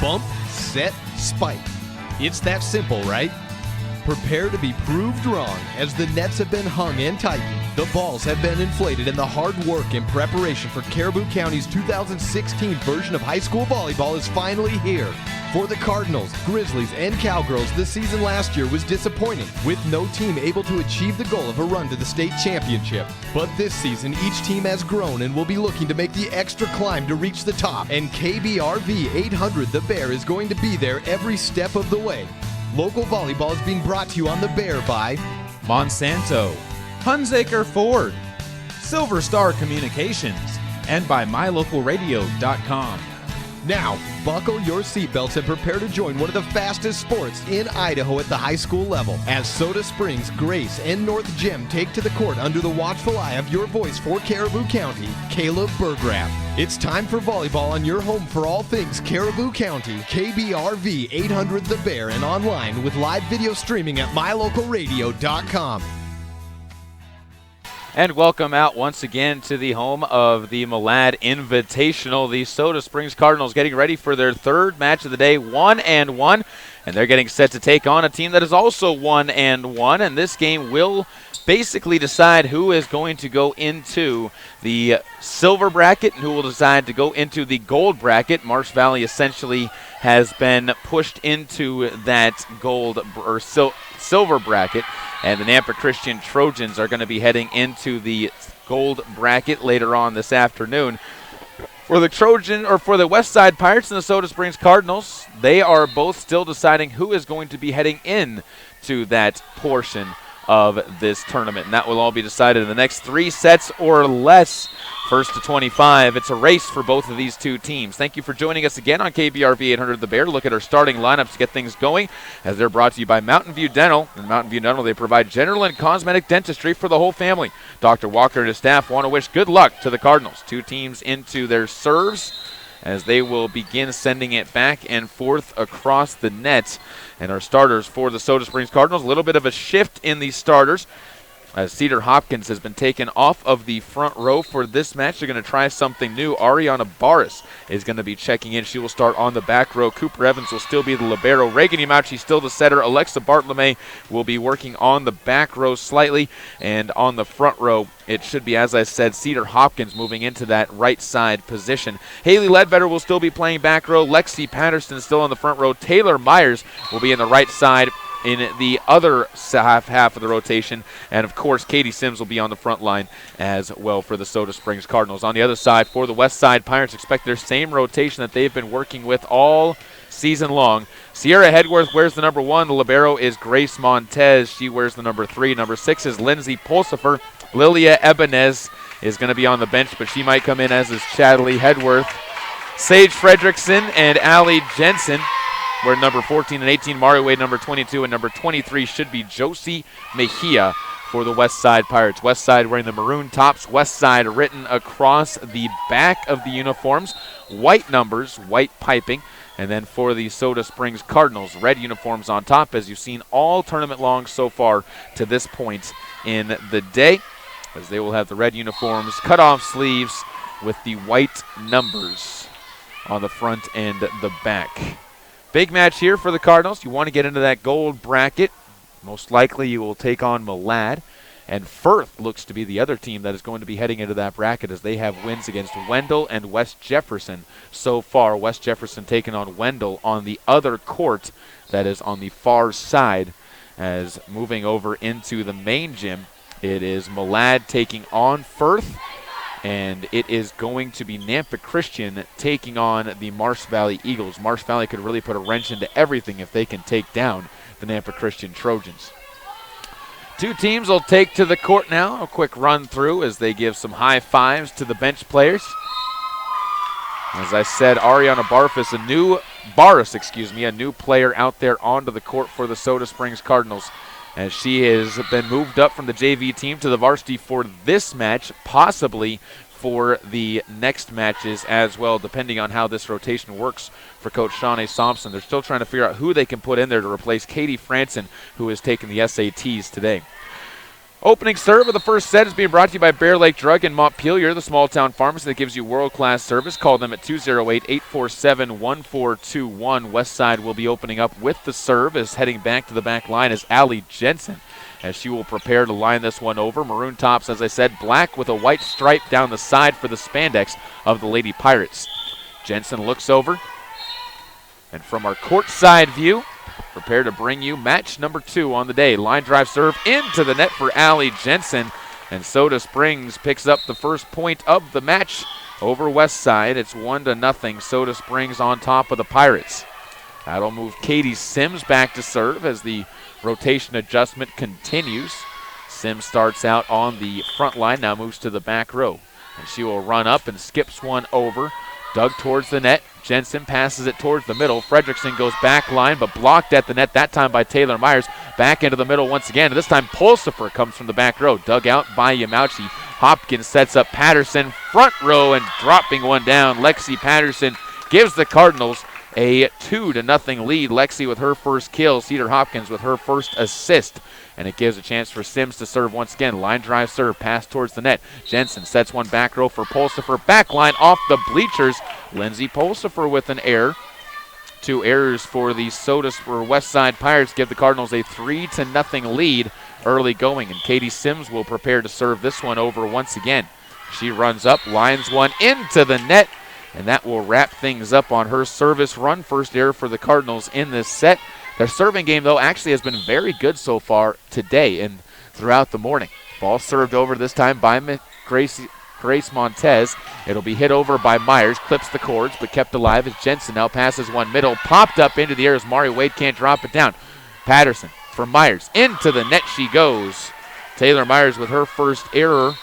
Bump, set, spike. It's that simple, right? Prepare to be proved wrong as the nets have been hung and tightened, the balls have been inflated, and the hard work and preparation for Caribou County's 2016 version of high school volleyball is finally here. For the Cardinals, Grizzlies, and Cowgirls, the season last year was disappointing, with no team able to achieve the goal of a run to the state championship. But this season, each team has grown and will be looking to make the extra climb to reach the top. And KBRV 800 The Bear is going to be there every step of the way. Local volleyball is being brought to you on The Bear by Monsanto, Hunsaker Ford, Silver Star Communications, and by MyLocalRadio.com. Now, buckle your seatbelts and prepare to join one of the fastest sports in Idaho at the high school level as Soda Springs, Grace, and North Gem take to the court under the watchful eye of your voice for Caribou County, Caleb Bergraff. It's time for volleyball on your home for all things Caribou County, KBRV 800 The Bear, and online with live video streaming at MyLocalRadio.com. And welcome out once again to the home of the Malad Invitational. The Soda Springs Cardinals getting ready for their third match of the day, 1-1. And they're getting set to take on a team that is also 1-1. And this game will basically decide who is going to go into the silver bracket and who will decide to go into the gold bracket. Marsh Valley essentially has been pushed into that gold or silver bracket. And the Nampa Christian Trojans are going to be heading into the gold bracket later on this afternoon. For the for the West Side Pirates and the Soda Springs Cardinals, they are both still deciding who is going to be heading in to that portion of this tournament. And that will all be decided in the next 3 sets or less. First to 25. It's a race for both of these two teams. Thank you for joining us again on KBRV 800 The Bear to look at our starting lineups to get things going, as they're brought to you by Mountain View Dental. In Mountain View Dental, they provide general and cosmetic dentistry for the whole family. Dr. Walker and his staff want to wish good luck to the Cardinals. Two teams into their serves as they will begin sending it back and forth across the net. And our starters for the Soda Springs Cardinals, a little bit of a shift in these starters, as Cedar Hopkins has been taken off of the front row for this match. They're going to try something new. Ariana Barris is going to be checking in. She will start on the back row. Cooper Evans will still be the libero. Reagan Yamauchi still the setter. Alexa Bartlome will be working on the back row slightly. And on the front row, it should be, as I said, Cedar Hopkins moving into that right side position. Haley Ledbetter will still be playing back row. Lexi Patterson is still on the front row. Taylor Myers will be in the right side in the other half of the rotation. And, of course, Katie Sims will be on the front line as well for the Soda Springs Cardinals. On the other side, for the West Side Pirates, expect their same rotation that they've been working with all season long. Sierra Hedworth wears the number 1. The libero is Grace Montez. She wears the number 3. Number 6 is Lindsay Pulsifer. Lilia Ebenez is going to be on the bench, but she might come in as is Chadley Hedworth. Sage Fredrickson and Allie Jensen where number 14 and 18, Mario Wade, number 22, and number 23 should be Josie Mejia for the West Side Pirates. West Side wearing the maroon tops, West Side written across the back of the uniforms, white numbers, white piping. And then for the Soda Springs Cardinals, red uniforms on top, as you've seen all tournament long so far to this point in the day, as they will have the red uniforms, cut-off sleeves with the white numbers on the front and the back. Big match here for the Cardinals. You want to get into that gold bracket. Most likely you will take on Malad. And Firth looks to be the other team that is going to be heading into that bracket, as they have wins against Wendell and West Jefferson so far. West Jefferson taking on Wendell on the other court that is on the far side. As moving over into the main gym, it is Malad taking on Firth. And it is going to be Nampa Christian taking on the Marsh Valley Eagles. Marsh Valley could really put a wrench into everything if they can take down the Nampa Christian Trojans. Two teams will take to the court now. A quick run through as they give some high fives to the bench players. As I said, Ariana Barris, a new player out there onto the court for the Soda Springs Cardinals, as she has been moved up from the JV team to the varsity for this match, possibly for the next matches as well, depending on how this rotation works for Coach Shawnee Thompson. They're still trying to figure out who they can put in there to replace Katie Franson, who has taken the SATs today. Opening serve of the first set is being brought to you by Bear Lake Drug in Montpelier, the small town pharmacy that gives you world-class service. Call them at 208-847-1421. Westside will be opening up with the serve as heading back to the back line is Allie Jensen, as she will prepare to line this one over. Maroon tops, as I said, black with a white stripe down the side for the spandex of the Lady Pirates. Jensen looks over, and from our courtside view, prepare to bring you match number 2 on the day. Line drive serve into the net for Allie Jensen, and Soda Springs picks up the first point of the match over Westside. It's 1-0. Soda Springs on top of the Pirates. That'll move Katie Sims back to serve as the rotation adjustment continues. Sims starts out on the front line, now moves to the back row, and she will run up and skips one over. Dug towards the net. Jensen passes it towards the middle. Fredrickson goes back line, but blocked at the net, that time by Taylor Myers. Back into the middle once again. This time Pulsifer comes from the back row. Dug out by Yamauchi. Hopkins sets up Patterson. Front row and dropping one down. Lexi Patterson gives the Cardinals a 2-0 lead. Lexi with her first kill. Cedar Hopkins with her first assist. And it gives a chance for Sims to serve once again. Line drive serve, pass towards the net. Jensen sets one back row for Pulsifer. Back line off the bleachers. Lindsay Pulsifer with an error. 2 errors for the Westside Pirates give the Cardinals a 3-0 lead early going. And Katie Sims will prepare to serve this one over once again. She runs up, lines one into the net, and that will wrap things up on her service run. First error for the Cardinals in this set. Their serving game, though, actually has been very good so far today and throughout the morning. Ball served over this time by Grace Montez. It'll be hit over by Myers, clips the cords, but kept alive as Jensen now passes one middle. Popped up into the air as Mari Wade can't drop it down. Patterson for Myers. Into the net she goes. Taylor Myers with her first error.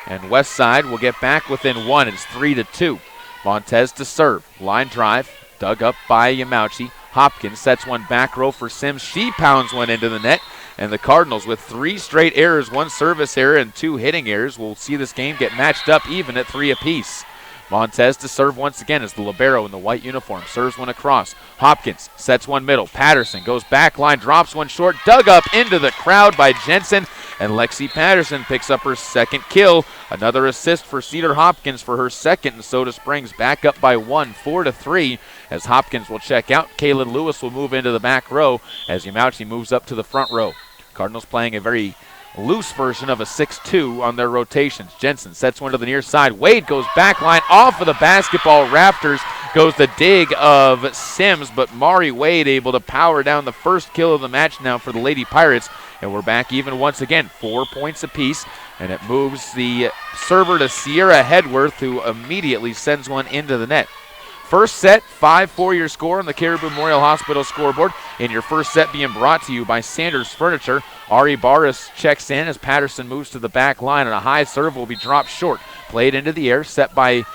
And Westside will get back within 1. It's 3-2. Montez to serve. Line drive. Dug up by Yamauchi. Hopkins sets one back row for Sims. She pounds one into the net. And the Cardinals with 3 straight errors, 1 service error, and 2 hitting errors will see this game get matched up even at 3 apiece. Montez to serve once again as the libero in the white uniform. Serves one across. Hopkins sets one middle. Patterson goes back line, drops one short. Dug up into the crowd by Jensen. And Lexi Patterson picks up her second kill. Another assist for Cedar Hopkins for her second. And Soda Springs back up by 1, 4-3. As Hopkins will check out. Kaylin Lewis will move into the back row as Yamauchi moves up to the front row. Cardinals playing a very loose version of a 6-2 on their rotations. Jensen sets one to the near side. Wade goes back line off of the basketball rafters. Goes the dig of Sims, but Mari Wade able to power down the first kill of the match now for the Lady Pirates. And we're back even once again, 4 points apiece. And it moves the server to Sierra Hedworth, who immediately sends one into the net. First set, 5-4 your score on the Caribou Memorial Hospital scoreboard. In your first set being brought to you by Sanders Furniture. Ari Barris checks in as Patterson moves to the back line, and a high serve will be dropped short. Played into the air, set by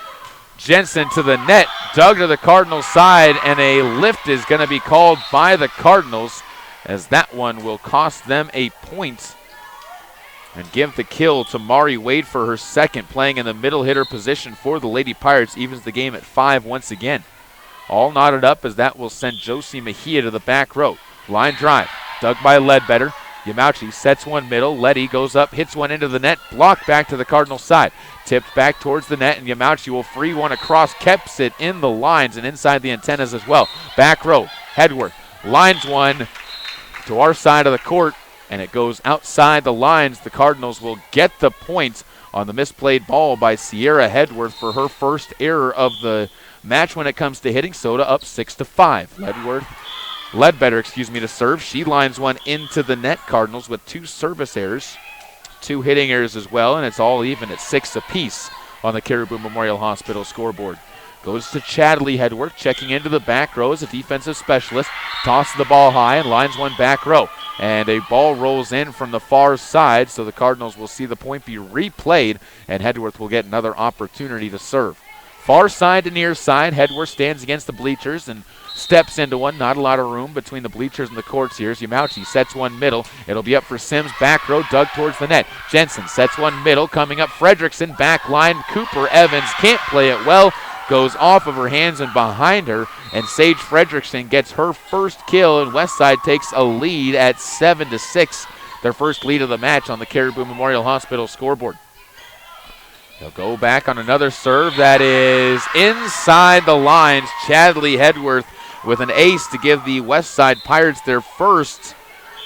Jensen to the net. Dug to the Cardinals side, and a lift is going to be called by the Cardinals, as that one will cost them a point and give the kill to Mari Wade for her second, playing in the middle hitter position for the Lady Pirates. Evens the game at 5 once again. All knotted up as that will send Josie Mejia to the back row. Line drive, dug by Ledbetter. Yamauchi sets one middle. Letty goes up, hits one into the net, blocked back to the Cardinals side. Tipped back towards the net, and Yamauchi will free one across, keeps it in the lines and inside the antennas as well. Back row, Hedworth lines one to our side of the court, and it goes outside the lines. The Cardinals will get the point on the misplayed ball by Sierra Hedworth for her first error of the match when it comes to hitting. Soda up 6-5. Ledbetter to serve. She lines one into the net. Cardinals with 2 service errors, 2 hitting errors as well, and it's all even at 6 apiece on the Caribou Memorial Hospital scoreboard. Goes to Chadley Hedworth, checking into the back row as a defensive specialist. Tosses the ball high and lines one back row. And a ball rolls in from the far side, so the Cardinals will see the point be replayed, and Hedworth will get another opportunity to serve. Far side to near side, Hedworth stands against the bleachers and steps into one. Not a lot of room between the bleachers and the courts here. Yamauchi sets one middle. It'll be up for Sims. Back row, dug towards the net. Jensen sets one middle. Coming up, Fredrickson. Back line, Cooper Evans can't play it well. Goes off of her hands and behind her, and Sage Fredrickson gets her first kill, and Westside takes a lead at 7-6. their first lead of the match on the Caribou Memorial Hospital scoreboard. They'll go back on another serve that is inside the lines. Chadley Hedworth with an ace to give the Westside Pirates their first.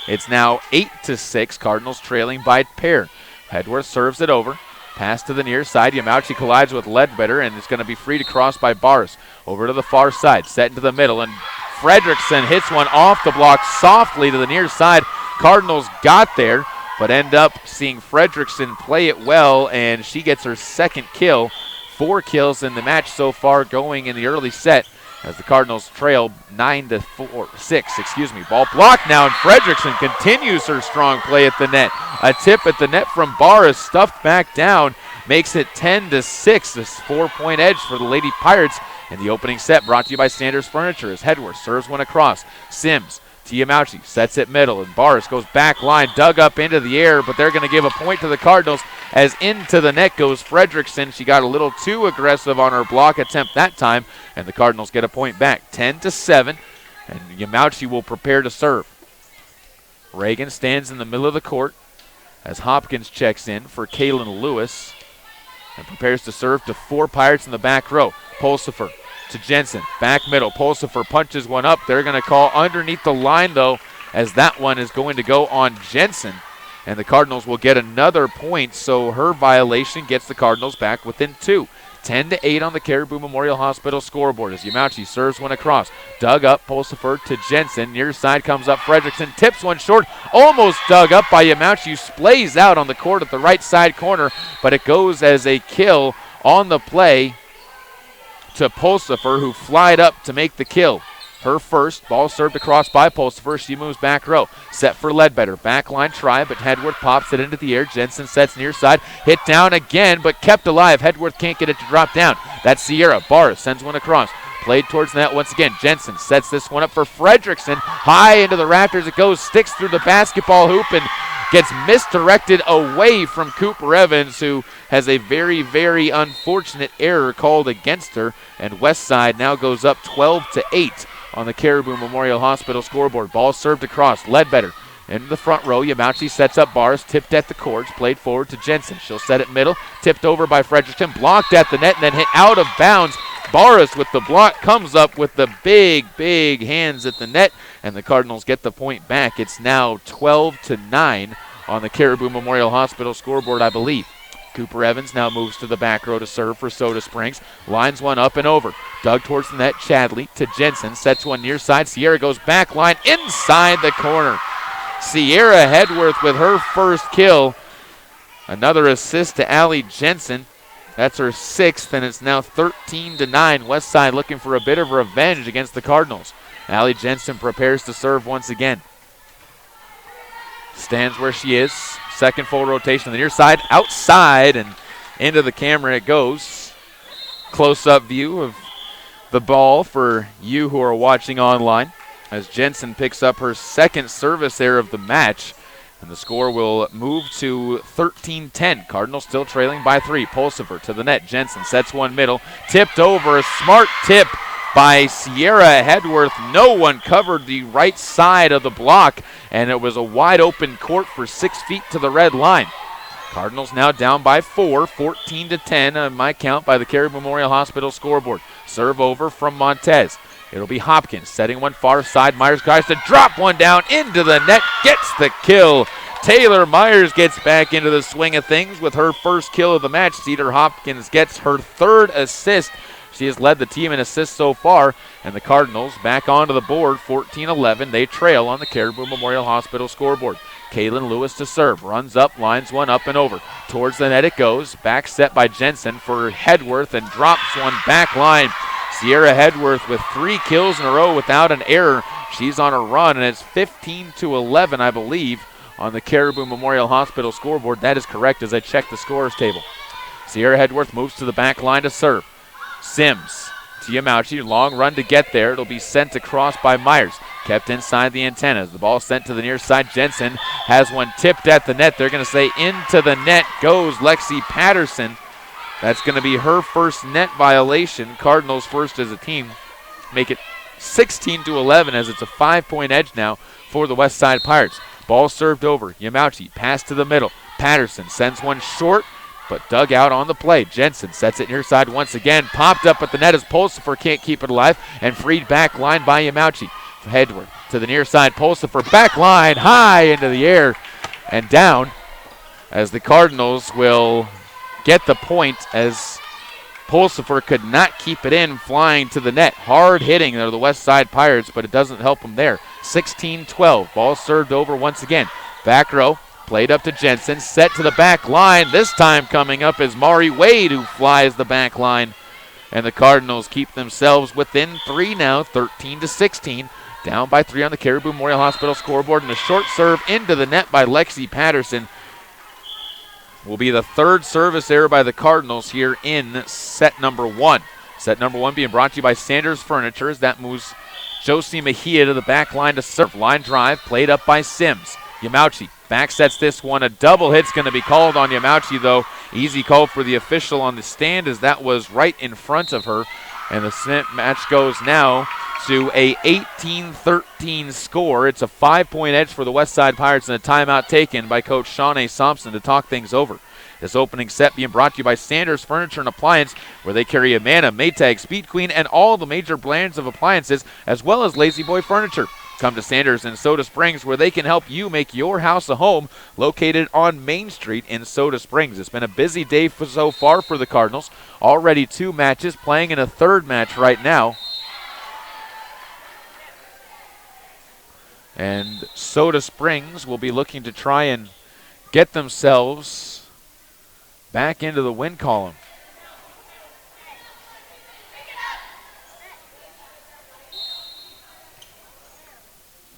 It's now 8-6. Cardinals trailing by pair. Hedworth serves it over. Pass to the near side. Yamauchi collides with Ledbetter, and it's going to be free to cross by Barris. Over to the far side. Set into the middle, and Fredrickson hits one off the block softly to the near side. Cardinals got there, but end up seeing Fredrickson play it well, and she gets her second kill. 4 kills in the match so far going in the early set as the Cardinals trail 9-6. Ball blocked now, and Fredrickson continues her strong play at the net. A tip at the net from Barris, stuffed back down, makes it 10-6. This 4-point edge for the Lady Pirates in the opening set, brought to you by Sanders Furniture as Hedworth serves one across. Sims to Yamauchi, sets it middle, and Barris goes back line, dug up into the air, but they're going to give a point to the Cardinals as into the net goes Fredrickson. She got a little too aggressive on her block attempt that time, and the Cardinals get a point back, 10-7, and Yamauchi will prepare to serve. Reagan stands in the middle of the court as Hopkins checks in for Kaylin Lewis and prepares to serve to 4 Pirates in the back row. Pulsifer to Jensen, back middle. Pulsifer punches one up. They're going to call underneath the line, though, as that one is going to go on Jensen. And the Cardinals will get another point, so her violation gets the Cardinals back within 2. 10-8 on the Caribou Memorial Hospital scoreboard as Yamauchi serves one across. Dug up, Pulsifer to Jensen. Near side comes up Fredrickson, tips one short. Almost dug up by Yamauchi, splays out on the court at the right side corner, but it goes as a kill on the play to Pulsifer, who flied up to make the kill. Her first. Ball served across by Pulsifer. She moves back row. Set for Ledbetter. Back line try, but Hedworth pops it into the air. Jensen sets near side. Hit down again, but kept alive. Hedworth can't get it to drop down. That's Sierra. Barris sends one across. Played towards the net once again. Jensen sets this one up for Fredrickson. High into the rafters it goes. Sticks through the basketball hoop and gets misdirected away from Cooper Evans, who has a very, very unfortunate error called against her. And Westside now goes up 12-8 on the Caribou Memorial Hospital scoreboard. Ball served across. Ledbetter into the front row. Yamauchi sets up Barris, tipped at the cords, played forward to Jensen. She'll set it middle, tipped over by Fredrickson, blocked at the net, and then hit out of bounds. Barris with the block comes up with the big, big hands at the net, and the Cardinals get the point back. It's now 12-9 on the Caribou Memorial Hospital scoreboard, I believe. Cooper Evans now moves to the back row to serve for Soda Springs. Lines one up and over. Dug towards the net, Chadley to Jensen. Sets one near side. Sierra goes back line inside the corner. Sierra Hedworth with her first kill. Another assist to Allie Jensen. That's her 6th, and it's now 13-9. Westside looking for a bit of revenge against the Cardinals. Allie Jensen prepares to serve once again. Stands where she is. Second full rotation on the near side. Outside and into the camera it goes. Close-up view of the ball for you who are watching online as Jensen picks up her second service error of the match. And the score will move to 13-10. Cardinals still trailing by 3. Pulsifer to the net. Jensen sets one middle. Tipped over. A smart tip by Sierra Hedworth. No one covered the right side of the block, and it was a wide open court for 6 feet to the red line. Cardinals now down by 4, 14-10 on my count by the Caribou Memorial Hospital scoreboard. Serve over from Montez. It'll be Hopkins setting one far side. Myers tries to drop one down into the net, gets the kill. Taylor Myers gets back into the swing of things with her first kill of the match. Cedar Hopkins gets her 3rd assist. She has led the team in assists so far, and the Cardinals back onto the board, 14-11. They trail on the Caribou Memorial Hospital scoreboard. Kaylin Lewis to serve, runs up, lines one up and over. Towards the net it goes, back set by Jensen for Hedworth and drops one back line. Sierra Hedworth with 3 kills in a row without an error. She's on a run, and it's 15-11, I believe, on the Caribou Memorial Hospital scoreboard. That is correct as I check the scorers table. Sierra Hedworth moves to the back line to serve. Sims to Yamauchi, long run to get there. It'll be sent across by Myers. Kept inside the antennas. The ball sent to the near side. Jensen has one tipped at the net. They're going to say into the net goes Lexi Patterson. That's going to be her first net violation. Cardinals first as a team. Make it 16-11 as it's a 5-point edge now for the Westside Pirates. Ball served over. Yamauchi pass to the middle. Patterson sends one short, but dug out on the play. Jensen sets it near side once again. Popped up at the net as Pulsifer can't keep it alive, and freed back line by Yamauchi. Hedward to the near side. Pulsifer back line, high into the air and down, as the Cardinals will get the point as Pulsifer could not keep it in, flying to the net. Hard hitting there, the West Side Pirates, but it doesn't help them there. 16-12. Ball served over once again. Back row. Played up to Jensen, set to the back line. This time coming up is Mari Wade, who flies the back line. And the Cardinals keep themselves within 3 now, 13-16. Down by 3 on the Caribou Memorial Hospital scoreboard. And a short serve into the net by Lexi Patterson will be the 3rd service error by the Cardinals here in set number 1. Set number 1 being brought to you by Sanders Furniture, as that moves Josie Mejia to the back line to serve. Line drive played up by Sims. Yamauchi back sets this one. A double hit's going to be called on Yamauchi, though. Easy call for the official on the stand, as that was right in front of her. And the match goes now to a 18-13 score. It's a 5-point edge for the West Side Pirates, and a timeout taken by Coach Shawnee Thompson to talk things over. This opening set being brought to you by Sanders Furniture and Appliance, where they carry Amana, Maytag, Speed Queen, and all the major brands of appliances, as well as Lazy Boy Furniture. Come to Sanders in Soda Springs, where they can help you make your house a home, located on Main Street in Soda Springs. It's been a busy day so far for the Cardinals. Already 2 matches, playing in a 3rd match right now. And Soda Springs will be looking to try and get themselves back into the win column.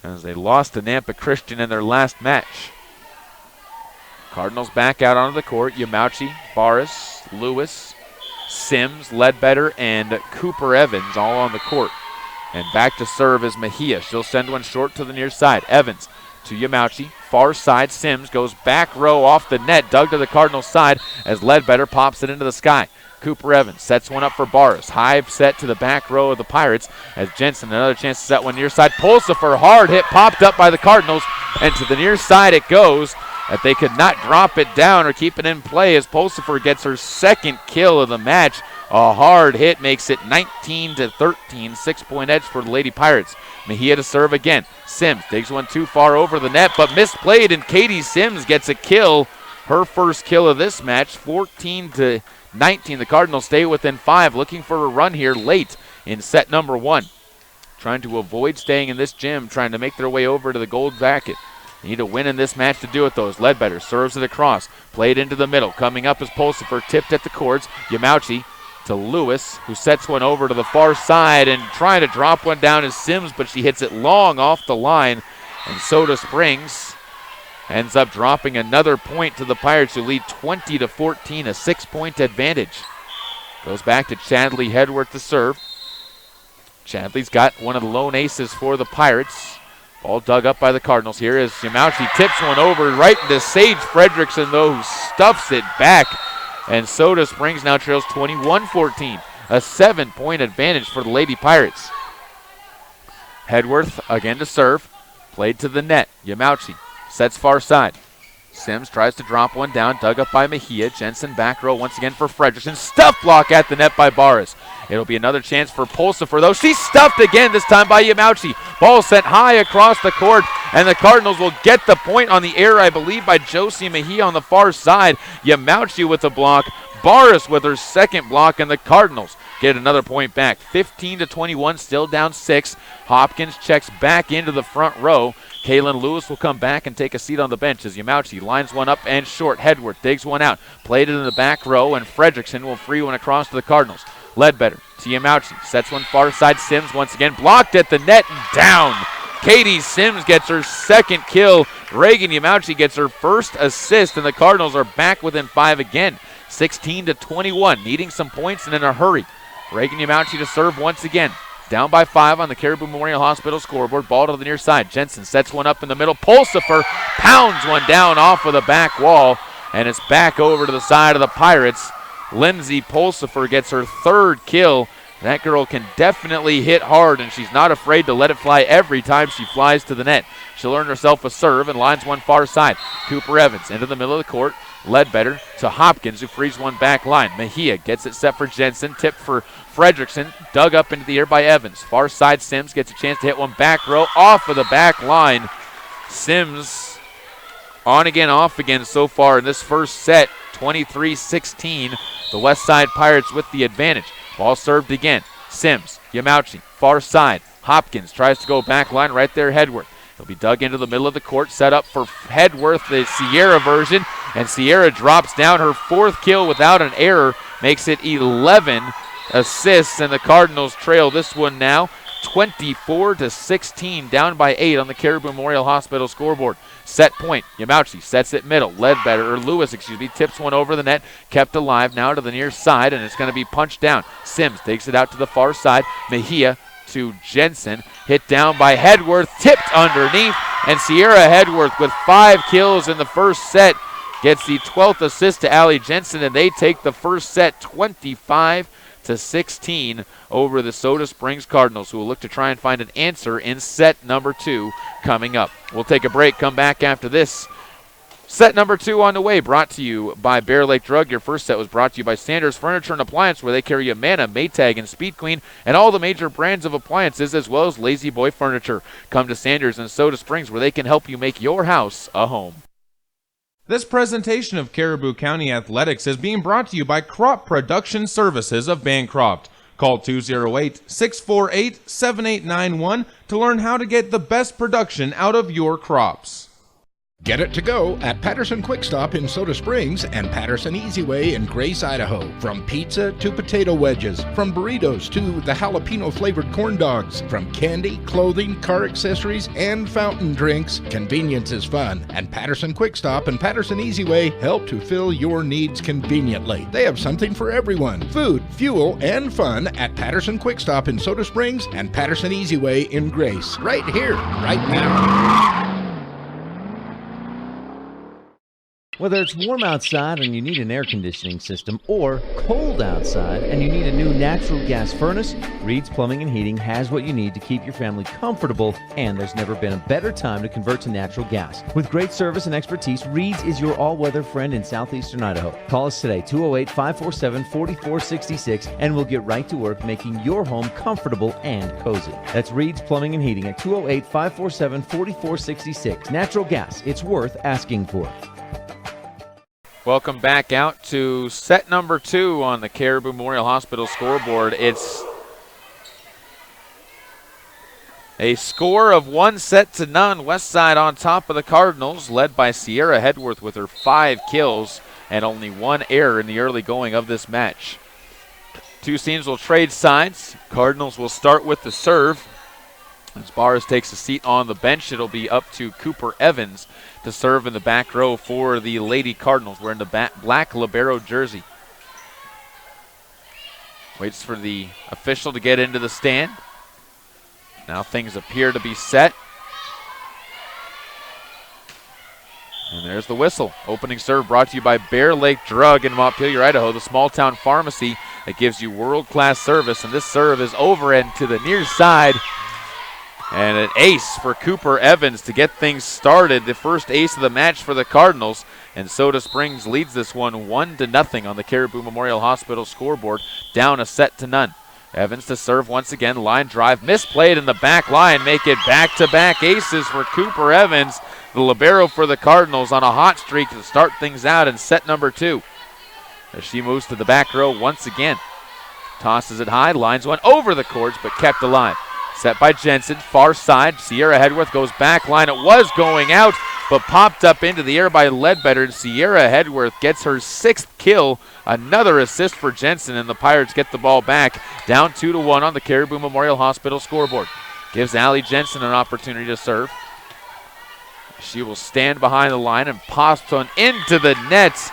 As they lost to Nampa Christian in their last match. Cardinals back out onto the court. Yamauchi, Barris, Lewis, Sims, Ledbetter, and Cooper Evans all on the court. And back to serve is Mejia. She'll send one short to the near side. Evans to Yamauchi. Far side, Sims goes back row off the net. Dug to the Cardinals side as Ledbetter pops it into the sky. Cooper Evans sets one up for Barris. High set to the back row of the Pirates as Jensen, another chance to set one near side. Pulsifer, hard hit, popped up by the Cardinals, and to the near side it goes. That they could not drop it down or keep it in play as Pulsifer gets her 2nd kill of the match. A hard hit makes it 19-13, 6-point edge for the Lady Pirates. Mejia to serve again. Sims digs one too far over the net, but misplayed, and Katie Sims gets a kill. Her 1st kill of this match, 14-19. The Cardinals stay within 5, looking for a run here late in set number 1. Trying to avoid staying in this gym, trying to make their way over to the gold bracket. They need a win in this match to do it, though. As Ledbetter serves it across, played into the middle. Coming up is Pulsifer, tipped at the cords. Yamauchi to Lewis, who sets one over to the far side, and trying to drop one down is Sims, but she hits it long off the line. And Soda Springs ends up dropping another point to the Pirates, who lead 20-14, a 6-point advantage. Goes back to Chadley Hedworth to serve. Chadley's got one of the lone aces for the Pirates. Ball dug up by the Cardinals here as Yamauchi tips one over right into Sage Fredrickson, though, who stuffs it back. And Soda Springs now trails 21-14, a 7-point advantage for the Lady Pirates. Hedworth again to serve. Played to the net. Yamauchi sets far side. Sims tries to drop one down, dug up by Mejia. Jensen back row once again for Fredrickson. Stuff block at the net by Barris. It'll be another chance for Pulsifer, though. She's stuffed again, this time by Yamauchi. Ball sent high across the court, and the Cardinals will get the point on the air, I believe, by Josie Mejia on the far side. Yamauchi with the block. Barris with her 2nd block, and the Cardinals get another point back. 15-21, still down 6. Hopkins checks back into the front row. Kaylin Lewis will come back and take a seat on the bench as Yamauchi lines one up and short. Hedworth digs one out. Played it in the back row, and Fredrickson will free one across to the Cardinals. Ledbetter to Yamauchi. Sets one far side. Sims once again blocked at the net and down. Katie Sims gets her 2nd kill. Reagan Yamauchi gets her 1st assist, and the Cardinals are back within 5 again. 16-21, needing some points and in a hurry. Reagan Yamauchi to serve once again. Down by 5 on the Caribou Memorial Hospital scoreboard. Ball to the near side. Jensen sets one up in the middle. Pulsifer pounds one down off of the back wall, and it's back over to the side of the Pirates. Lindsay Pulsifer gets her 3rd kill, That girl can definitely hit hard, and she's not afraid to let it fly every time she flies to the net. She'll earn herself a serve and lines one far side. Cooper Evans into the middle of the court. Ledbetter to Hopkins, who frees one back line. Mejia gets it set for Jensen. Tip for Fredrickson. Dug up into the air by Evans. Far side, Sims gets a chance to hit one back row off of the back line. Sims on again, off again so far in this first set. 23-16. The West Side Pirates with the advantage. Ball served again. Sims, Yamauchi, far side. Hopkins tries to go back line right there, Hedworth. He'll be dug into the middle of the court, set up for Hedworth, the Sierra version, and Sierra drops down her 4th kill without an error, makes it 11 assists, and the Cardinals trail this one now 24-16, down by 8 on the Caribou Memorial Hospital scoreboard. Set point, Yamauchi sets it middle. Lewis tips one over the net, kept alive now to the near side, and it's going to be punched down. Sims takes it out to the far side. Mejia to Jensen, hit down by Hedworth, tipped underneath, and Sierra Hedworth with 5 kills in the first set gets the 12th assist to Allie Jensen, and they take the first set 25-16 over the Soda Springs Cardinals, who will look to try and find an answer in set number 2 coming up. We'll take a break, come back after this. Set number 2 on the way, brought to you by Bear Lake Drug. Your first set was brought to you by Sanders Furniture and Appliance, where they carry Amana, Maytag, and Speed Queen, and all the major brands of appliances, as well as Lazy Boy Furniture. Come to Sanders in Soda Springs, where they can help you make your house a home. This presentation of Caribou County Athletics is being brought to you by Crop Production Services of Bancroft. Call 208-648-7891 to learn how to get the best production out of your crops. Get it to go at Patterson Quick Stop in Soda Springs and Patterson Easy Way in Grace, Idaho. From pizza to potato wedges, from burritos to the jalapeno flavored corn dogs, from candy, clothing, car accessories, and fountain drinks, convenience is fun. And Patterson Quick Stop and Patterson Easy Way help to fill your needs conveniently. They have something for everyone: food, fuel, and fun at Patterson Quick Stop in Soda Springs and Patterson Easy Way in Grace. Right here, right now. Whether it's warm outside and you need an air conditioning system, or cold outside and you need a new natural gas furnace, Reed's Plumbing and Heating has what you need to keep your family comfortable, and there's never been a better time to convert to natural gas. With great service and expertise, Reed's is your all-weather friend in southeastern Idaho. Call us today, 208-547-4466, and we'll get right to work making your home comfortable and cozy. That's Reed's Plumbing and Heating at 208-547-4466. Natural gas, it's worth asking for. Welcome back out to set number 2 on the Caribou Memorial Hospital scoreboard. It's a score of 1-0. Westside on top of the Cardinals, led by Sierra Hedworth with her 5 kills and only 1 error in the early going of this match. Two teams will trade sides. Cardinals will start with the serve. As Barrs takes a seat on the bench, it'll be up to Cooper Evans to serve in the back row for the Lady Cardinals, wearing the black libero jersey. Waits for the official to get into the stand. Now things appear to be set. And there's the whistle. Opening serve brought to you by Bear Lake Drug in Montpelier, Idaho, the small town pharmacy that gives you world-class service. And this serve is over and to the near side. And an ace for Cooper Evans to get things started. The first ace of the match for the Cardinals. And Soda Springs leads this one 1-0 on the Caribou Memorial Hospital scoreboard, down 1-0. Evans to serve once again. Line drive misplayed in the back line. Make it back-to-back aces for Cooper Evans, the libero for the Cardinals, on a hot streak to start things out in set number 2. As she moves to the back row once again. Tosses it high. Lines one over the courts but kept alive. Set by Jensen, far side. Sierra Hedworth goes back line. It was going out, but popped up into the air by Ledbetter. Sierra Hedworth gets her 6th kill. Another assist for Jensen, and the Pirates get the ball back, down 2-1 on the Caribou Memorial Hospital scoreboard. Gives Allie Jensen an opportunity to serve. She will stand behind the line and pops one into the net.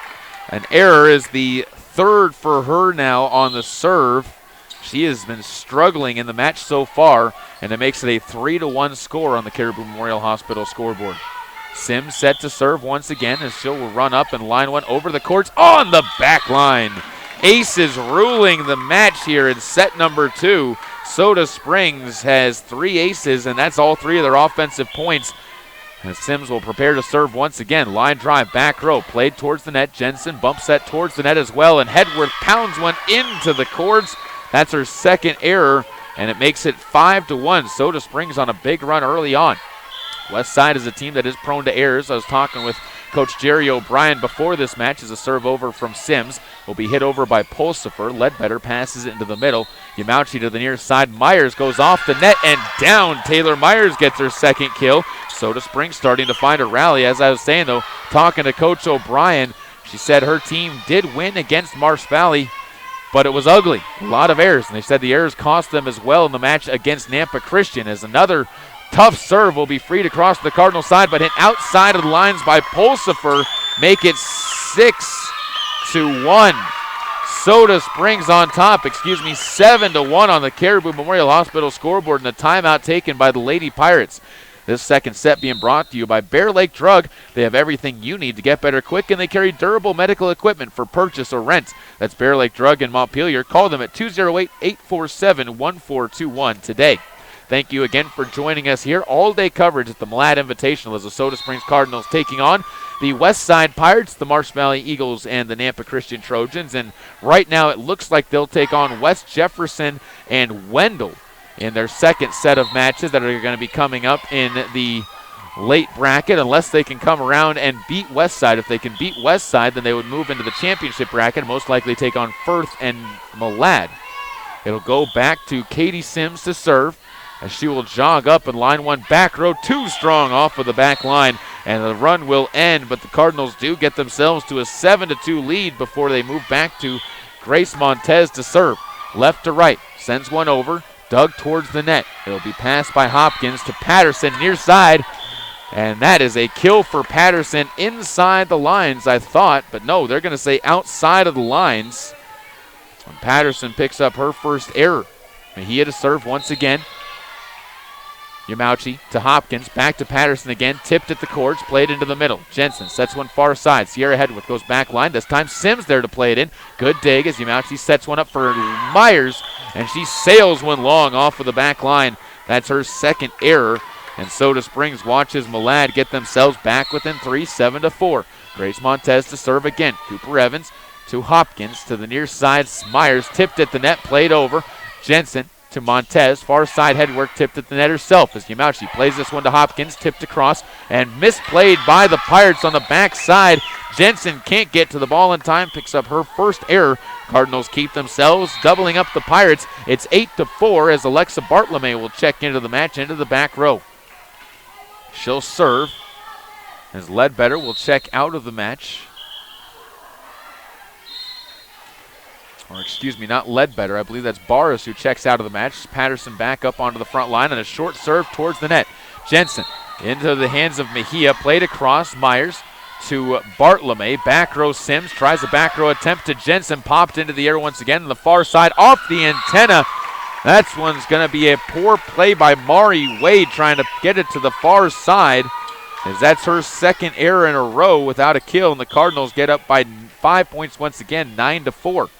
An error is the 3rd for her now on the serve. She has been struggling in the match so far, and it makes it a 3-1 score on the Caribou Memorial Hospital scoreboard. Sims set to serve once again as she'll run up and line one over the courts on the back line. aces ruling the match here in set number 2. Soda Springs has 3 aces, and that's all 3 of their offensive points. As Sims will prepare to serve once again. Line drive, back row, played towards the net. Jensen bump set towards the net as well, and Hedworth pounds one into the cords. That's her second error, and it makes it 5-1. Soda Springs on a big run early on. West Side is a team that is prone to errors. I was talking with Coach Jerry O'Brien before this match as a serve over from Sims will be hit over by Pulsifer. Ledbetter passes it into the middle. Yamauchi to the near side. Myers goes off the net and down. Taylor Myers gets her second kill. Soda Springs starting to find a rally. As I was saying, though, talking to Coach O'Brien, she said her team did win against Marsh Valley, but it was ugly. A lot of errors, and they said the errors cost them as well in the match against Nampa Christian, as another tough serve will be freed across the Cardinal side, but hit outside of the lines by Pulsifer. Make it 6-1. Soda Springs on top, 7-1 on the Caribou Memorial Hospital scoreboard, and a timeout taken by the Lady Pirates. This second set being brought to you by Bear Lake Drug. They have everything you need to get better quick, and they carry durable medical equipment for purchase or rent. That's Bear Lake Drug in Montpelier. Call them at 208-847-1421 today. Thank you again for joining us here. All-day coverage at the Malad Invitational as the Soda Springs Cardinals taking on the West Side Pirates, the Marsh Valley Eagles, and the Nampa Christian Trojans. And right now it looks like they'll take on West Jefferson and Wendell in their second set of matches that are going to be coming up in the late bracket, unless they can come around and beat West Side. If they can beat West Side, then they would move into the championship bracket and most likely take on Firth and Malad. It'll go back to Katie Sims to serve, as she will jog up and line one back row, too strong off of the back line, and the run will end, but the Cardinals do get themselves to a 7-2 lead before they move back to Grace Montez to serve. Left to right, sends one over, dug towards the net. It'll be passed by Hopkins to Patterson near side, and that is a kill for Patterson inside the lines, I thought, but no, they're going to say outside of the lines. And Patterson picks up her first error. Mejia to serve once again. Yamauchi to Hopkins, back to Patterson again, tipped at the cords, played into the middle. Jensen sets one far side. Sierra Hedworth goes back line. This time Sims there to play it in. Good dig as Yamauchi sets one up for Myers, and she sails one long off of the back line. That's her second error, and Soda Springs watches Malad get themselves back within 3, 7-4. Grace Montez to serve again. Cooper Evans to Hopkins to the near side. Myers tipped at the net, played over. Jensen to Montez, far side headwork, tipped at the net herself as Yamauchi plays this one to Hopkins, tipped across and misplayed by the Pirates on the backside. Jensen can't get to the ball in time, picks up her first error. Cardinals keep themselves, doubling up the Pirates. It's 8-4 as Alexa Bartlome will check into the match, into the back row. She'll serve as Ledbetter will check out of the match. Or excuse me, not Ledbetter. I believe that's Barras who checks out of the match. Patterson back up onto the front line and a short serve towards the net. Jensen into the hands of Mejia. Played across. Myers to Bartlome. Back row Sims tries a back row attempt to Jensen. Popped into the air once again on the far side. Off the antenna. That one's going to be a poor play by Mari Wade trying to get it to the far side, as that's her second error in a row without a kill, and the Cardinals get up by 5 points once again, 9-4.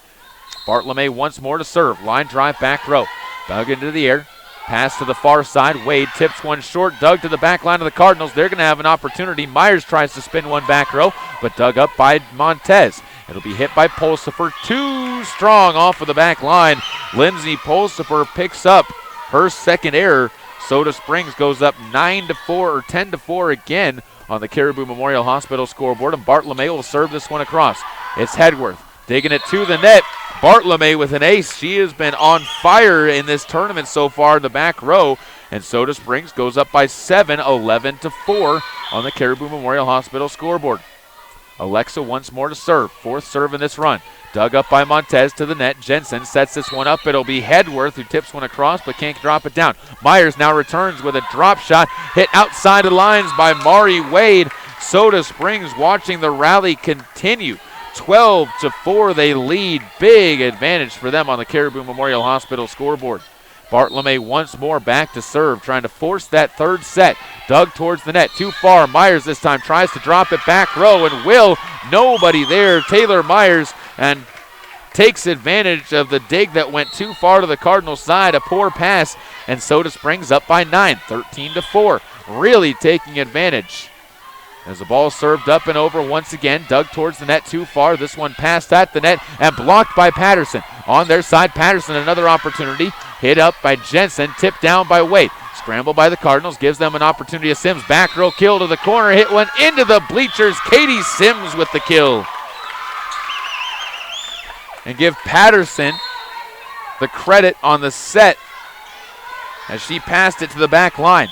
Bartlome once more to serve. Line drive back row. Dug into the air. Pass to the far side. Wade tips one short. Dug to the back line of the Cardinals. They're going to have an opportunity. Myers tries to spin one back row, but dug up by Montez. It'll be hit by Pulsifer. Too strong off of the back line. Lindsay Pulsifer picks up her second error. Soda Springs goes up 9-4 or 10-4 again on the Caribou Memorial Hospital scoreboard, and Bartlome will serve this one across. It's Hedworth digging it to the net. Bartlome with an ace. She has been on fire in this tournament so far in the back row, and Soda Springs goes up by 7, 11-4 on the Caribou Memorial Hospital scoreboard. Alexa once more to serve. Fourth serve in this run. Dug up by Montez to the net. Jensen sets this one up. It'll be Hedworth who tips one across but can't drop it down. Myers now returns with a drop shot. Hit outside the lines by Mari Wade. Soda Springs watching the rally continue. 12-4 they lead. Big advantage for them on the Caribou Memorial Hospital scoreboard. Bartlome once more back to serve, trying to force that third set. Dug towards the net, too far. Myers this time tries to drop it back row and will. Nobody there. Taylor Myers, and takes advantage of the dig that went too far to the Cardinals side. A poor pass, and Soda Springs up by 9, 13-4. Really taking advantage. As the ball served up and over once again, dug towards the net too far. This one passed at the net and blocked by Patterson. On their side, Patterson, another opportunity. Hit up by Jensen, tipped down by Wade. Scramble by the Cardinals, gives them an opportunity. Sims, back row kill to the corner, hit one into the bleachers. Katie Sims with the kill. And give Patterson the credit on the set as she passed it to the back line.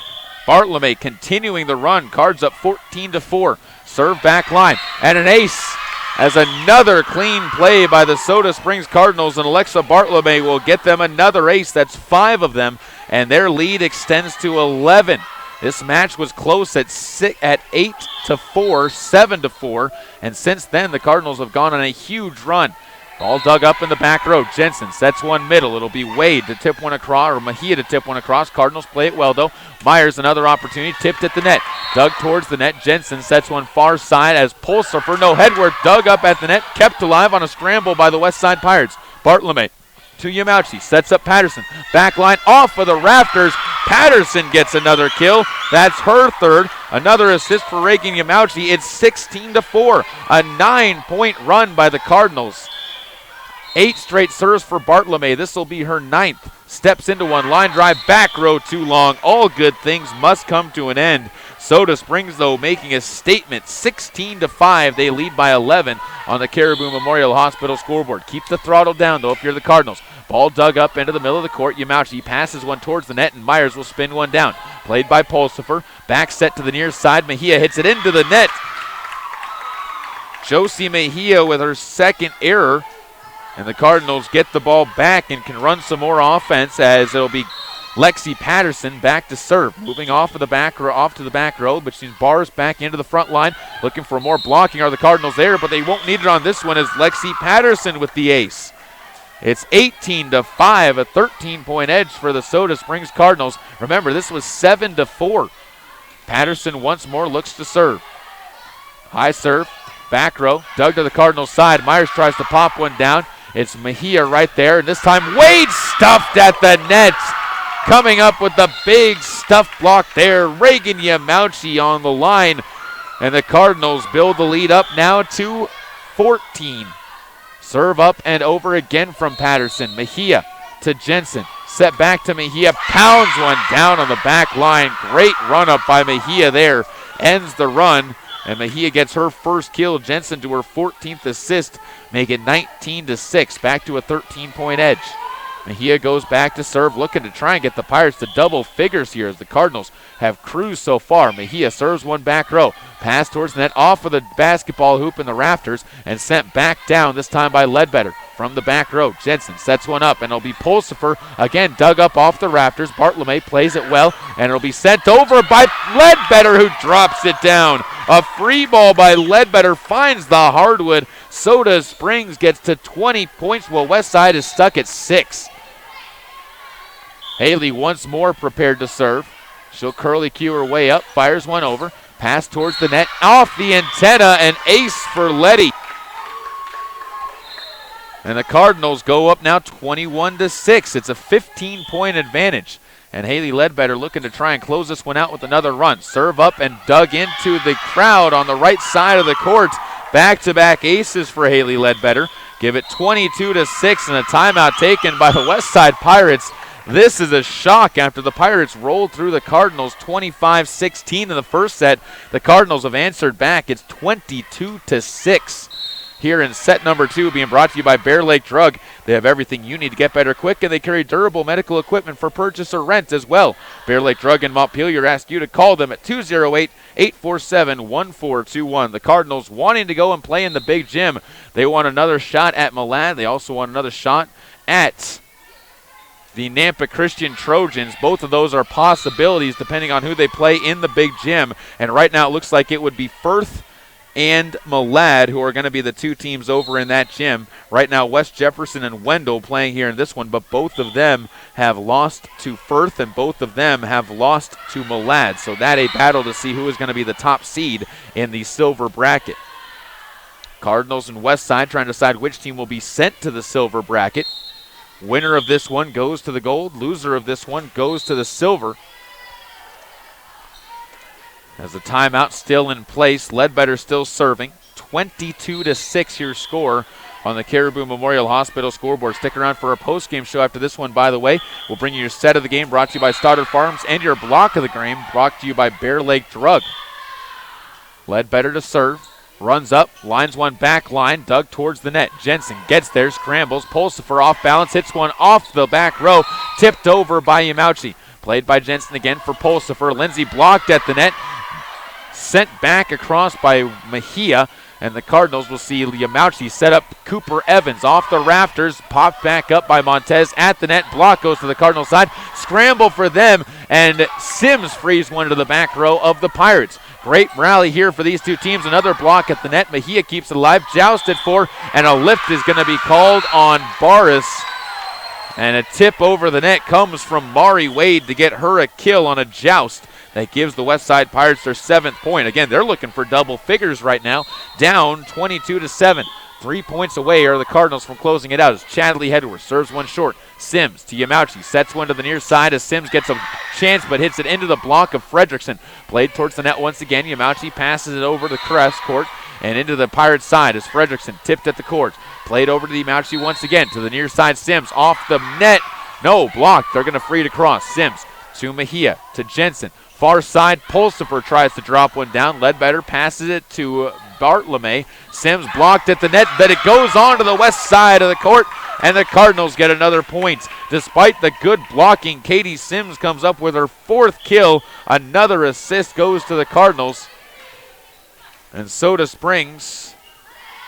Bartlome continuing the run, Cards up 14-4. Serve back line, and an ace as another clean play by the Soda Springs Cardinals, and Alexa Bartlome will get them another ace. That's 5 of them, and their lead extends to 11. This match was close at 8-4, 7-4, and since then the Cardinals have gone on a huge run. Ball dug up in the back row. Jensen sets one middle. It'll be Wade to tip one across, or Mejia to tip one across. Cardinals play it well, though. Myers, another opportunity, tipped at the net. Dug towards the net. Jensen sets one far side as Pulsifer, no headwork, dug up at the net, kept alive on a scramble by the West Side Pirates. Bartlome to Yamauchi, sets up Patterson. Back line off of the rafters. Patterson gets another kill. That's her third. Another assist for Reagan Yamauchi. It's 16-4. A 9-point run by the Cardinals. 8 straight serves for Bartlome. This will be her 9th. Steps into one. Line drive, back row too long. All good things must come to an end. Soda Springs, though, making a statement. 16-5. They lead by 11 on the Caribou Memorial Hospital scoreboard. Keep the throttle down, though, if you're the Cardinals. Ball dug up into the middle of the court. Yamauchi passes one towards the net, and Myers will spin one down. Played by Pulsifer. Back set to the near side. Mejia hits it into the net. Josie Mejia with her second error. And the Cardinals get the ball back and can run some more offense, as it'll be Lexi Patterson back to serve. Moving off to the back row, but she's bars back into the front line. Looking for more blocking are the Cardinals there, but they won't need it on this one as Lexi Patterson with the ace. It's 18-5, a 13-point edge for the Soda Springs Cardinals. Remember, this was 7-4. Patterson once more looks to serve. High serve, back row, dug to the Cardinals side. Myers tries to pop one down. It's Mejia right there, and this time Wade stuffed at the net. Coming up with the big stuff block there, Reagan Yamauchi on the line, and the Cardinals build the lead up now to 14. Serve up and over again from Patterson. Mejia to Jensen. Set back to Mejia, pounds one down on the back line. Great run up by Mejia there, ends the run. And Mejia gets her first kill. Jensen to her 14th assist. Make it 19-6. Back to a 13-point edge. Mejia goes back to serve, looking to try and get the Pirates to double figures here as the Cardinals have cruised so far. Mejia serves one back row. Pass towards the net, off of the basketball hoop in the rafters, and sent back down, this time by Ledbetter. From the back row, Jensen sets one up, and it'll be Pulsifer, again dug up off the rafters. Bartlome plays it well, and it'll be sent over by Ledbetter, who drops it down. A free ball by Ledbetter finds the hardwood. Soda Springs gets to 20 points, while Westside is stuck at 6. Haley once more prepared to serve. She'll curly cue her way up, fires one over. Pass towards the net, off the antenna, and ace for Letty. And the Cardinals go up now 21-6. It's a 15-point advantage. And Haley Ledbetter looking to try and close this one out with another run. Serve up and dug into the crowd on the right side of the court. Back-to-back aces for Haley Ledbetter. Give it 22-6, and a timeout taken by the Westside Pirates. This is a shock after the Pirates rolled through the Cardinals 25-16 in the first set. The Cardinals have answered back. It's 22-6 here in set number 2, being brought to you by Bear Lake Drug. They have everything you need to get better quick, and they carry durable medical equipment for purchase or rent as well. Bear Lake Drug in Montpelier ask you to call them at 208-847-1421. The Cardinals wanting to go and play in the big gym. They want another shot at Malad. They also want another shot at the Nampa Christian Trojans. Both of those are possibilities depending on who they play in the big gym. And right now it looks like it would be Firth and Malad who are going to be the two teams over in that gym. Right now West Jefferson and Wendell playing here in this one, but both of them have lost to Firth and both of them have lost to Malad. So that a battle to see who is going to be the top seed in the silver bracket. Cardinals and Westside trying to decide which team will be sent to the silver bracket. Winner of this one goes to the gold. Loser of this one goes to the silver. As the timeout still in place, Ledbetter still serving. 22-6 your score on the Caribou Memorial Hospital scoreboard. Stick around for a post-game show after this one, by the way. We'll bring you your set of the game brought to you by Starter Farms and your block of the game brought to you by Bear Lake Drug. Ledbetter to serve. Runs up, lines one back line, dug towards the net. Jensen gets there, scrambles, Pulsifer off balance, hits one off the back row, tipped over by Yamauchi. Played by Jensen again for Pulsifer. Lindsay blocked at the net, sent back across by Mejia, and the Cardinals will see Yamauchi set up Cooper Evans off the rafters, popped back up by Montez at the net. Block goes to the Cardinal side, scramble for them, and Sims frees one to the back row of the Pirates. Great rally here for these two teams. Another block at the net. Mejia keeps it alive, jousted for, and a lift is going to be called on Barris. And a tip over the net comes from Mari Wade to get her a kill on a joust. That gives the Westside Pirates their 7th point. Again, they're looking for double figures right now. Down 22-7. 3 points away are the Cardinals from closing it out as Chadley Hedworth serves one short. Sims to Yamauchi, sets one to the near side as Sims gets a chance but hits it into the block of Fredrickson. Played towards the net once again. Yamauchi passes it over the crest court and into the Pirates side as Fredrickson tipped at the court. Played over to Yamauchi once again to the near side. Sims off the net. No, blocked. They're going to free it across. Sims to Mejia to Jensen. Far side, Pulsifer tries to drop one down. Ledbetter passes it to Bartlome. Sims blocked at the net, but it goes on to the west side of the court, and the Cardinals get another point. Despite the good blocking, Katie Sims comes up with her 4th kill. Another assist goes to the Cardinals. And Soda Springs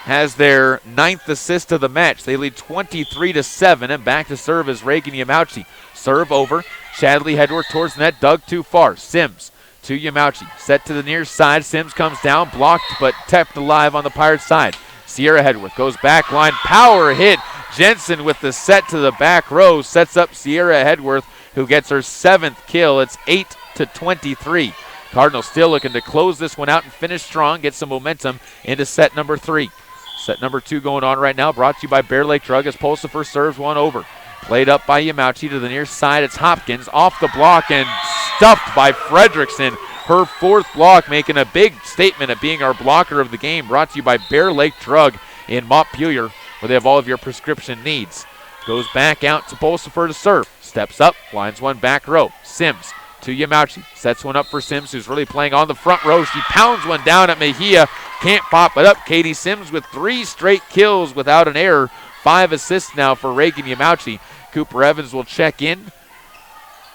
has their 9th assist of the match. They lead 23-7, and back to serve is Reagan Yamauchi. Serve over. Chadley Hedworth towards the net, dug too far. Sims to Yamauchi, set to the near side. Sims comes down, blocked but kept alive on the Pirates side. Sierra Hedworth goes back line, power hit. Jensen with the set to the back row sets up Sierra Hedworth, who gets her 7th kill. It's 8-23. Cardinals still looking to close this one out and finish strong, get some momentum into set number 3. Set number 2 going on right now, brought to you by Bear Lake Drug as Pulsifer serves one over. Played up by Yamauchi to the near side. It's Hopkins off the block and stuffed by Fredrickson. Her 4th block, making a big statement of being our blocker of the game. Brought to you by Bear Lake Drug in Montpelier, where they have all of your prescription needs. Goes back out to Pulsifer to serve. Steps up, lines one back row. Sims to Yamauchi. Sets one up for Sims, who's really playing on the front row. She pounds one down at Mejia. Can't pop it up. Katie Sims with 3 straight kills without an error. 5 assists now for Reagan Yamauchi. Cooper Evans will check in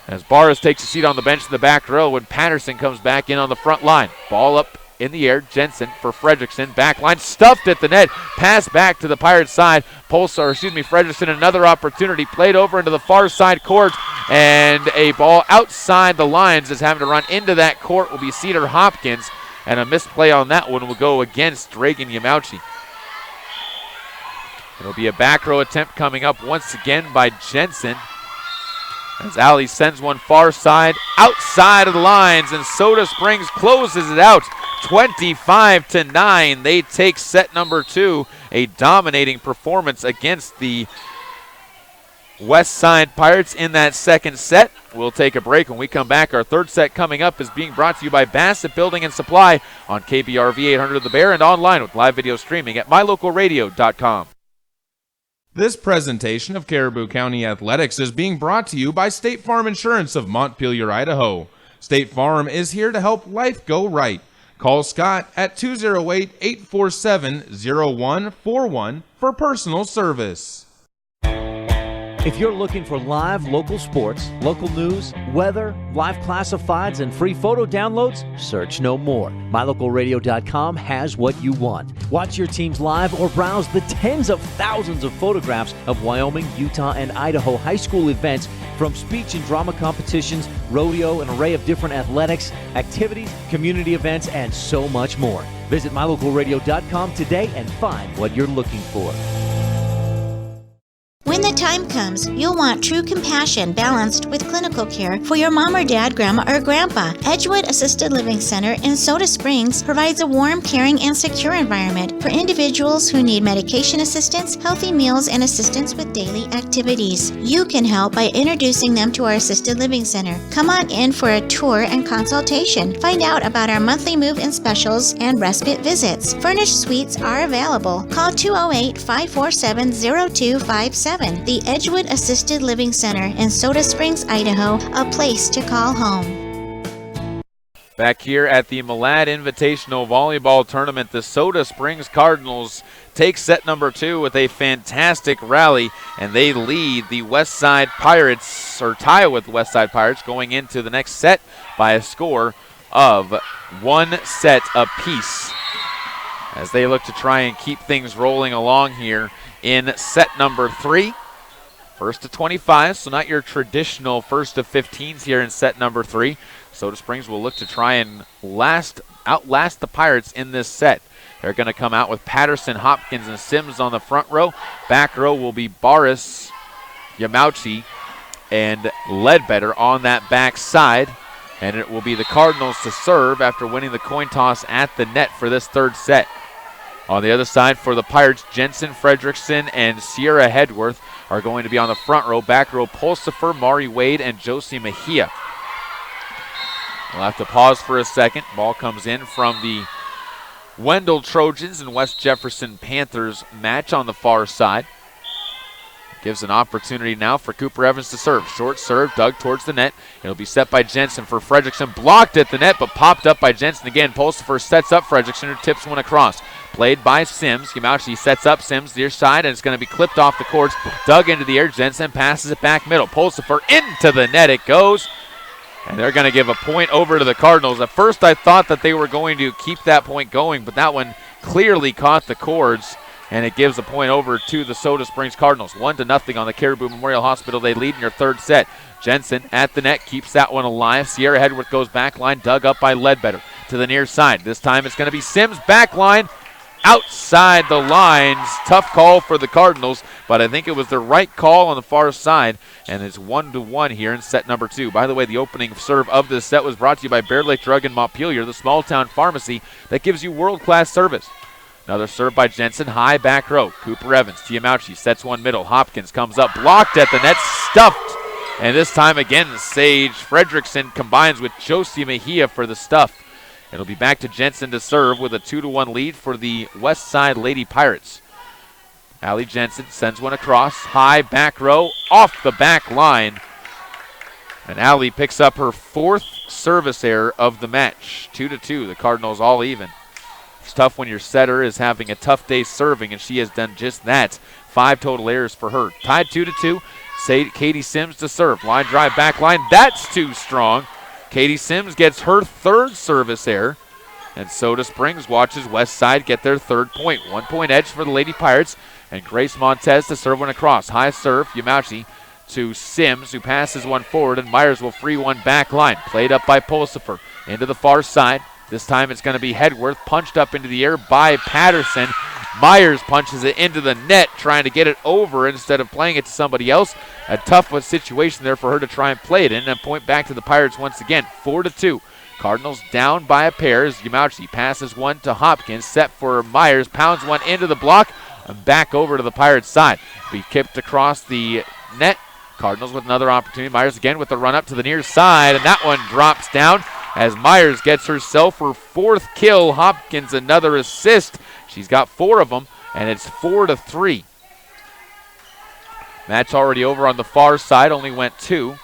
as Barris takes a seat on the bench in the back row when Patterson comes back in on the front line. Ball up in the air. Jensen for Fredrickson. Back line stuffed at the net. Pass back to the Pirates side. Fredrickson another opportunity. Played over into the far side court. And a ball outside the lines is having to run into that court will be Cedar Hopkins. And a misplay on that one will go against Reagan Yamauchi. It'll be a back row attempt coming up once again by Jensen. As Allie sends one far side, outside of the lines, and Soda Springs closes it out 25-9. They take set number 2, a dominating performance against the Westside Pirates in that second set. We'll take a break. When we come back, our 3rd set coming up is being brought to you by Bassett Building and Supply on KBRV 800 The Bear and online with live video streaming at mylocalradio.com. This presentation of Caribou County Athletics is being brought to you by State Farm Insurance of Montpelier, Idaho. State Farm is here to help life go right. Call Scott at 208-847-0141 for personal service. If you're looking for live local sports, local news, weather, live classifieds, and free photo downloads, search no more. MyLocalRadio.com has what you want. Watch your teams live or browse the tens of thousands of photographs of Wyoming, Utah, and Idaho high school events, from speech and drama competitions, rodeo, an array of different athletics, activities, community events, and so much more. Visit MyLocalRadio.com today and find what you're looking for. When the time comes, you'll want true compassion balanced with clinical care for your mom or dad, grandma, or grandpa. Edgewood Assisted Living Center in Soda Springs provides a warm, caring, and secure environment for individuals who need medication assistance, healthy meals, and assistance with daily activities. You can help by introducing them to our Assisted Living Center. Come on in for a tour and consultation. Find out about our monthly move-in specials and respite visits. Furnished suites are available. Call 208-547-0257. The Edgewood Assisted Living Center in Soda Springs, Idaho, a place to call home. Back here at the Malad Invitational Volleyball Tournament, the Soda Springs Cardinals take set number 2 with a fantastic rally, and they lead the Westside Pirates, or tie with Westside Pirates, going into the next set by a score of 1 set apiece, as they look to try and keep things rolling along here in set number 3. First to 25, so not your traditional first to 15s here in set number 3. Soda Springs will look to try and outlast the Pirates in this set. They're going to come out with Patterson, Hopkins, and Sims on the front row. Back row will be Boris, Yamauchi, and Ledbetter on that back side. And it will be the Cardinals to serve after winning the coin toss at the net for this third set. On the other side for the Pirates, Jensen, Fredrickson, and Sierra Hedworth are going to be on the front row. Back row, Pulsifer, Mari Wade, and Josie Mejia. We'll have to pause for a second. Ball comes in from the Wendell Trojans and West Jefferson Panthers match on the far side. Gives an opportunity now for Cooper Evans to serve. Short serve, dug towards the net. It'll be set by Jensen for Fredrickson. Blocked at the net, but popped up by Jensen again. Pulsifer sets up Fredrickson, who tips one across. Played by Sims. Yamauchi sets up Sims near side, and it's going to be clipped off the courts. Dug into the air. Jensen passes it back middle. Pulsifer into the net it goes. And they're going to give a point over to the Cardinals. At first I thought that they were going to keep that point going, but that one clearly caught the cords, and it gives a point over to the Soda Springs Cardinals. 1-0 on the Caribou Memorial Hospital. They lead in their third set. Jensen at the net keeps that one alive. Sierra Hedworth goes back line, dug up by Ledbetter to the near side. This time it's going to be Sims back line. Outside the lines. Tough call for the Cardinals, but I think it was the right call on the far side, and it's 1-1 here in set number 2. By the way, the opening serve of this set was brought to you by Bear Lake Drug in Montpelier, the small town pharmacy that gives you world-class service. Another serve by Jensen, high back row. Cooper Evans, Yamauchi sets one middle. Hopkins comes up, blocked at the net, stuffed. And this time again, Sage Fredrickson combines with Josie Mejia for the stuff. It'll be back to Jensen to serve with a 2-1 lead for the West Side Lady Pirates. Allie Jensen sends one across, high back row, off the back line. And Allie picks up her 4th service error of the match. 2-2, the Cardinals all even. It's tough when your setter is having a tough day serving, and she has done just that. 5 total errors for her. Tied 2-2, Katie Sims to serve. Line drive back line, that's too strong. Katie Sims gets her 3rd service error, and Soda Springs watches West Side get their 3rd point. 1 point edge for the Lady Pirates, and Grace Montez to serve one across. High serve, Yamauchi to Sims, who passes one forward, and Myers will free one back line. Played up by Pulsifer into the far side. This time it's going to be Hedworth, punched up into the air by Patterson. Myers punches it into the net, trying to get it over instead of playing it to somebody else. A tough situation there for her to try and play it in. And point back to the Pirates once again, 4-2. Cardinals down by a pair as Yamauchi passes one to Hopkins, set for Myers, pounds one into the block, and back over to the Pirates side. Be kicked across the net. Cardinals with another opportunity. Myers again with the run up to the near side, and that one drops down as Myers gets herself her 4th kill. Hopkins another assist. She's got 4 of them, and it's 4-3. Match already over on the far side, only went 2.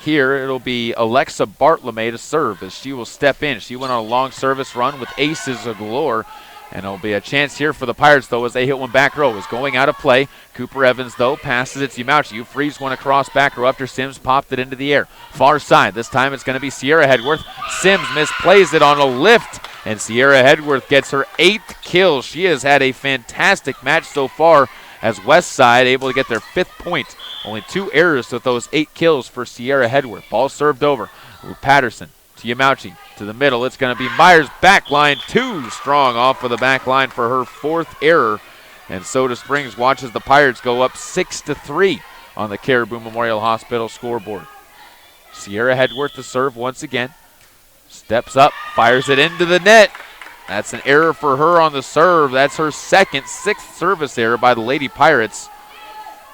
Here it'll be Alexa Bartolome to serve as she will step in. She went on a long service run with aces galore, and it'll be a chance here for the Pirates, though, as they hit one back row. Is going out of play. Cooper Evans, though, passes it to Yamauchi, who frees one across back row after Sims popped it into the air. Far side, this time it's going to be Sierra Hedworth. Sims misplays it on a lift, and Sierra Hedworth gets her 8th kill. She has had a fantastic match so far as West Side able to get their 5th point. Only 2 errors with those 8 kills for Sierra Hedworth. Ball served over. Patterson to Yamauchi. To the middle, it's going to be Myers back line, too strong off of the back line for her 4th error. And Soda Springs watches the Pirates go up 6-3 on the Caribou Memorial Hospital scoreboard. Sierra Hedworth to serve once again. Steps up, fires it into the net. That's an error for her on the serve. That's her sixth service error by the Lady Pirates.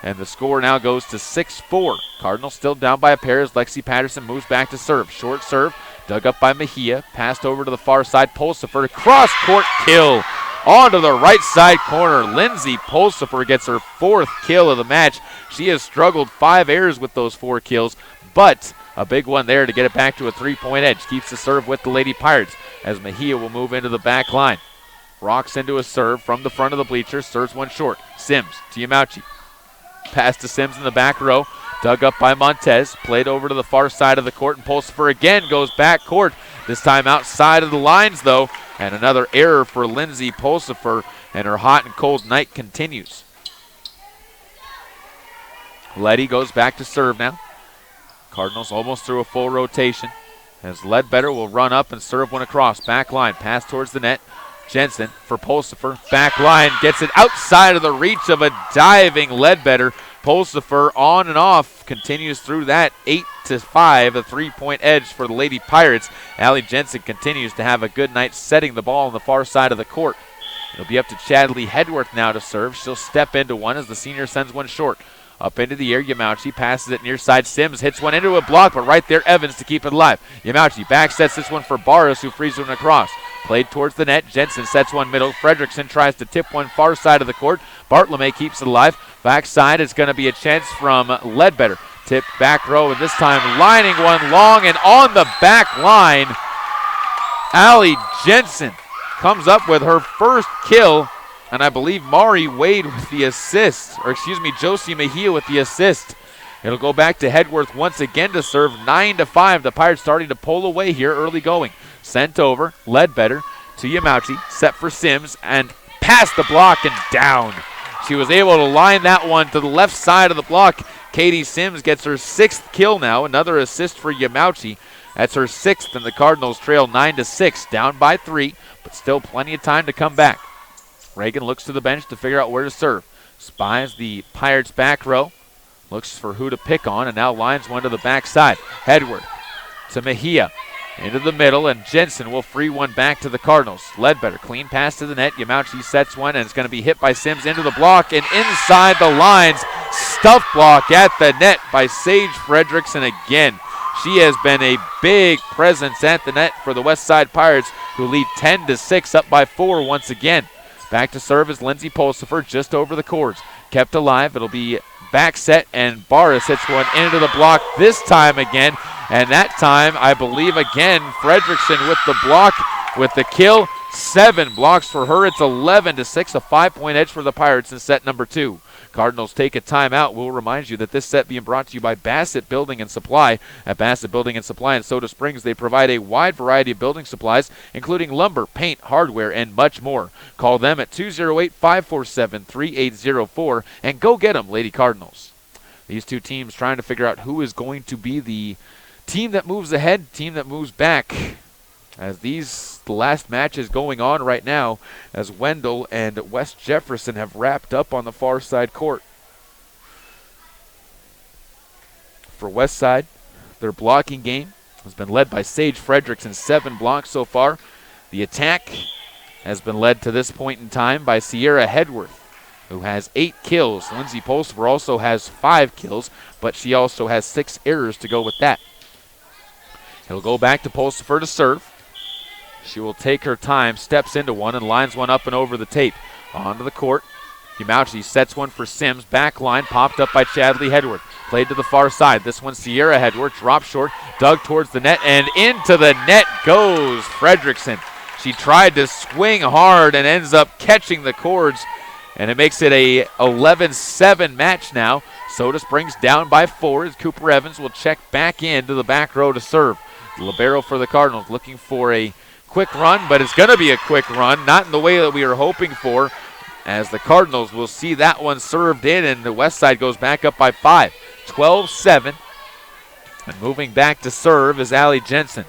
And the score now goes to 6-4. Cardinals still down by a pair as Lexi Patterson moves back to serve. Short serve, dug up by Mejia. Passed over to the far side. Pulsifer, cross-court kill. Onto the right side corner. Lindsay Pulsifer gets her 4th kill of the match. She has struggled 5 errors with those 4 kills, but a big one there to get it back to a 3-point edge. Keeps the serve with the Lady Pirates as Mejia will move into the back line. Rocks into a serve from the front of the bleachers. Serves one short. Sims to Yamauchi. Pass to Sims in the back row. Dug up by Montez. Played over to the far side of the court, and Pulsifer again goes back court. This time outside of the lines, though. And another error for Lindsay Pulsifer, and her hot and cold night continues. Letty goes back to serve now. Cardinals almost through a full rotation as Ledbetter will run up and serve one across. Back line, pass towards the net. Jensen for Pulsifer. Back line, gets it outside of the reach of a diving Ledbetter. Pulsifer on and off, continues through that 8-5, a 3-point edge for the Lady Pirates. Allie Jensen continues to have a good night setting the ball on the far side of the court. It'll be up to Chadley Hedworth now to serve. She'll step into one as the senior sends one short. Up into the air, Yamauchi passes it near side. Sims hits one into a block, but right there, Evans to keep it alive. Yamauchi back sets this one for Barras, who frees one across. Played towards the net. Jensen sets one middle. Fredrickson tries to tip one far side of the court. Bartlemay keeps it alive. Backside is going to be a chance from Ledbetter. Tip back row, and this time lining one long and on the back line. Allie Jensen comes up with her first kill, and I believe Mari Wade with the assist, or excuse me, Josie Mejia with the assist. It'll go back to Hedworth once again to serve. 9-5. The Pirates starting to pull away here early going. Sent over, Ledbetter to Yamauchi, set for Sims, and past the block and down. She was able to line that one to the left side of the block. Katie Sims gets her 6th kill now. Another assist for Yamauchi. That's her 6th, and the Cardinals trail 9-6, down by 3, but still plenty of time to come back. Reagan looks to the bench to figure out where to serve. Spies the Pirates back row. Looks for who to pick on, and now lines one to the backside. Hedworth to Mejia. Into the middle, and Jensen will free one back to the Cardinals. Ledbetter, clean pass to the net. Yamauchi sets one, and it's going to be hit by Sims into the block, and inside the lines. Stuff block at the net by Sage Fredrickson again. She has been a big presence at the net for the West Side Pirates, who lead 10-6, up by 4 once again. Back to serve is Lindsay Pulsifer, just over the cords. Kept alive. It'll be back set, and Barras hits one into the block this time again. And that time, I believe again, Fredrickson with the block, with the kill. 7 blocks for her. It's 11-6, a 5-point edge for the Pirates in set number 2. Cardinals take a timeout. We'll remind you that this set being brought to you by Bassett Building and Supply. At Bassett Building and Supply in Soda Springs, they provide a wide variety of building supplies, including lumber, paint, hardware, and much more. Call them at 208-547-3804 and go get them, Lady Cardinals. These two teams trying to figure out who is going to be the team that moves ahead, team that moves back, as the last match is going on right now, as Wendell and West Jefferson have wrapped up on the far side court. For West Side, their blocking game has been led by Sage Fredrickson, 7 blocks so far. The attack has been led to this point in time by Sierra Hedworth, who has 8 kills. Lindsay Pulsifer also has 5 kills, but she also has 6 errors to go with that. He'll go back to Pulsifer to serve. She will take her time, steps into one, and lines one up and over the tape. Onto the court. Yamauchi sets one for Sims. Back line popped up by Chadley Hedworth. Played to the far side. This one Sierra Hedworth. Drop short. Dug towards the net, and into the net goes Fredrickson. She tried to swing hard and ends up catching the cords, and it makes it a 11-7 match now. Soda Springs down by 4 as Cooper Evans will check back into the back row to serve. Libero for the Cardinals looking for a quick run, but it's going to be a quick run, not in the way that we were hoping for, as the Cardinals will see that one served in, and the West Side goes back up by 5. 12-7, and moving back to serve is Allie Jensen.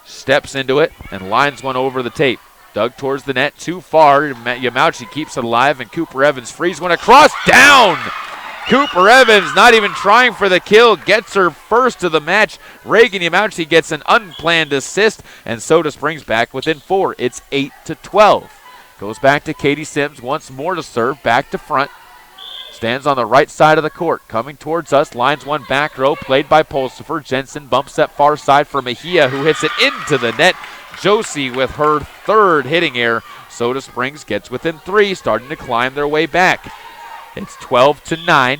Steps into it and lines one over the tape. Dug towards the net, too far. Yamauchi keeps it alive, and Cooper Evans frees one across. Down! Cooper Evans, not even trying for the kill, gets her first of the match. Reagan Yamauchi gets an unplanned assist, and Soda Springs back within 4. It's 8-12. Goes back to Katie Sims, once more to serve, back to front. Stands on the right side of the court, coming towards us. Lines one back row, played by Pulsifer. Jensen bumps that far side for Mejia, who hits it into the net. Josie with her third hitting error. Soda Springs gets within 3, starting to climb their way back. It's 12-9,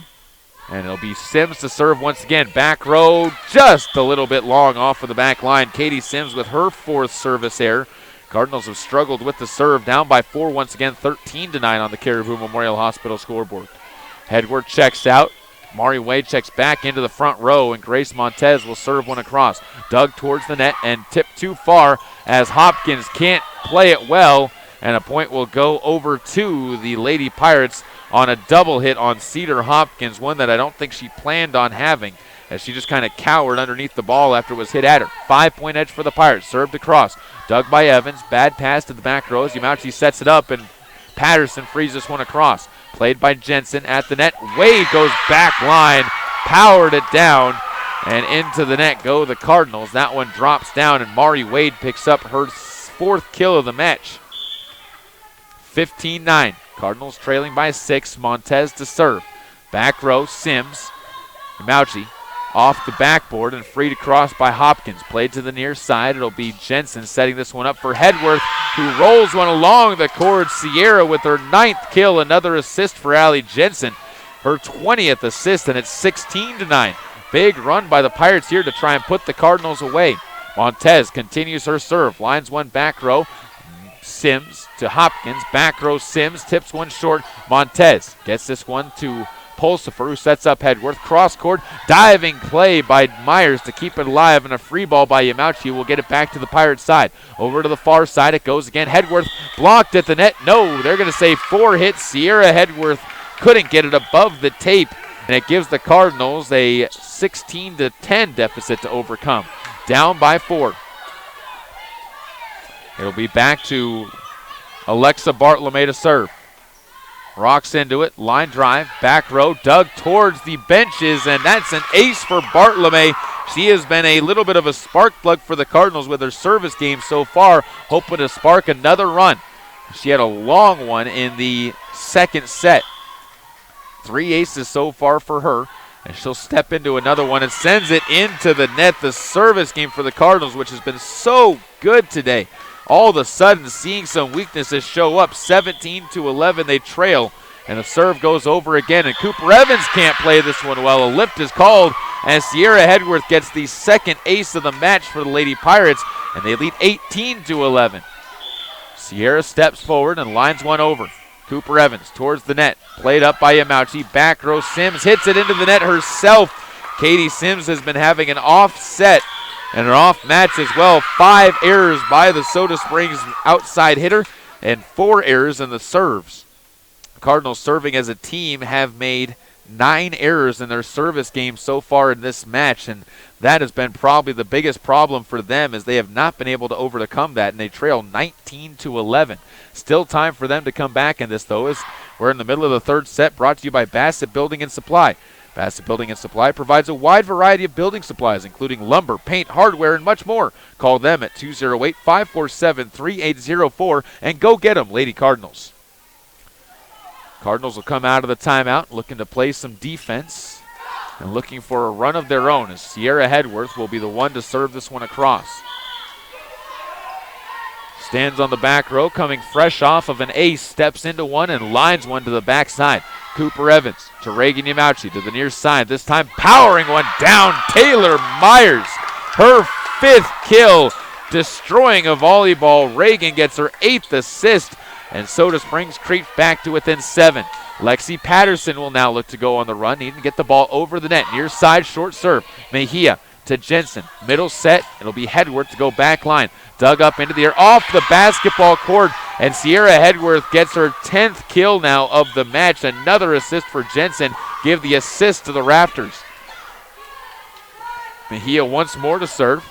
and it'll be Sims to serve once again. Back row, just a little bit long off of the back line. Katie Sims with her 4th service error. Cardinals have struggled with the serve, down by 4 once again, 13-9 on the Caribou Memorial Hospital scoreboard. Hedworth checks out. Mari Wade checks back into the front row, and Grace Montez will serve one across. Dug towards the net and tipped too far as Hopkins can't play it well, and a point will go over to the Lady Pirates on a double hit on Cedar Hopkins, one that I don't think she planned on having, as she just kind of cowered underneath the ball after it was hit at her. 5-point edge for the Pirates, served across. Dug by Evans, bad pass to the back rows. Yamauchi sets it up, and Patterson frees this one across. Played by Jensen at the net. Wade goes back line, powered it down, and into the net go the Cardinals. That one drops down, and Mari Wade picks up her 4th kill of the match. 15-9. Cardinals trailing by 6. Montez to serve. Back row, Sims. Yamauchi off the backboard and freed across by Hopkins. Played to the near side. It'll be Jensen setting this one up for Hedworth, who rolls one along the cord. Sierra with her 9th kill. Another assist for Allie Jensen. Her 20th assist, and it's 16-9. Big run by the Pirates here to try and put the Cardinals away. Montez continues her serve. Lines one back row. Sims to Hopkins. Back row Sims tips one short. Montez gets this one to Pulsifer, who sets up Hedworth. Cross court, diving play by Myers to keep it alive, and a free ball by Yamauchi will get it back to the Pirates side. Over to the far side it goes again. Hedworth blocked at the net. No, they're going to say 4 hits. Sierra Hedworth couldn't get it above the tape, and it gives the Cardinals a 16-10 deficit to overcome. Down by 4. It'll be back to Alexa Bartolome to serve. Rocks into it, line drive, back row, dug towards the benches, and that's an ace for Bartolome. She has been a little bit of a spark plug for the Cardinals with her service game so far, hoping to spark another run. She had a long one in the second set. 3 aces so far for her, and she'll step into another one and sends it into the net. The service game for the Cardinals, which has been so good today, all of a sudden seeing some weaknesses show up. 17-11, they trail, and the serve goes over again, and Cooper Evans can't play this one well. A lift is called, and Sierra Hedworth gets the 2nd ace of the match for the Lady Pirates, and they lead 18-11. Sierra steps forward and lines one over. Cooper Evans towards the net, played up by Yamauchi. Back row, Sims hits it into the net herself. Katie Sims has been having an off set and an off match as well. 5 errors by the Soda Springs outside hitter and 4 errors in the serves. The Cardinals serving as a team have made 9 errors in their service game so far in this match, and that has been probably the biggest problem for them, as they have not been able to overcome that, and they trail 19-11. Still time for them to come back in this, though, as we're in the middle of the 3rd set, brought to you by Bassett Building and Supply. Bassett Building and Supply provides a wide variety of building supplies, including lumber, paint, hardware, and much more. Call them at 208-547-3804 and go get them, Lady Cardinals. Cardinals will come out of the timeout looking to play some defense and looking for a run of their own, as Sierra Hedworth will be the one to serve this one across. Stands on the back row, coming fresh off of an ace, steps into one and lines one to the backside. Cooper Evans to Reagan Yamauchi to the near side, this time powering one down. Taylor Myers, her 5th kill, destroying a volleyball. Reagan gets her 8th assist, and Soda Springs creeps back to within 7. Lexi Patterson will now look to go on the run, needing to get the ball over the net. Near side, short serve. Mejia to Jensen. Middle set, it'll be Hedworth to go back line. Dug up into the air, off the basketball court, and Sierra Hedworth gets her 10th kill now of the match. Another assist for Jensen. Give the assist to the Raptors. Mejia once more to serve.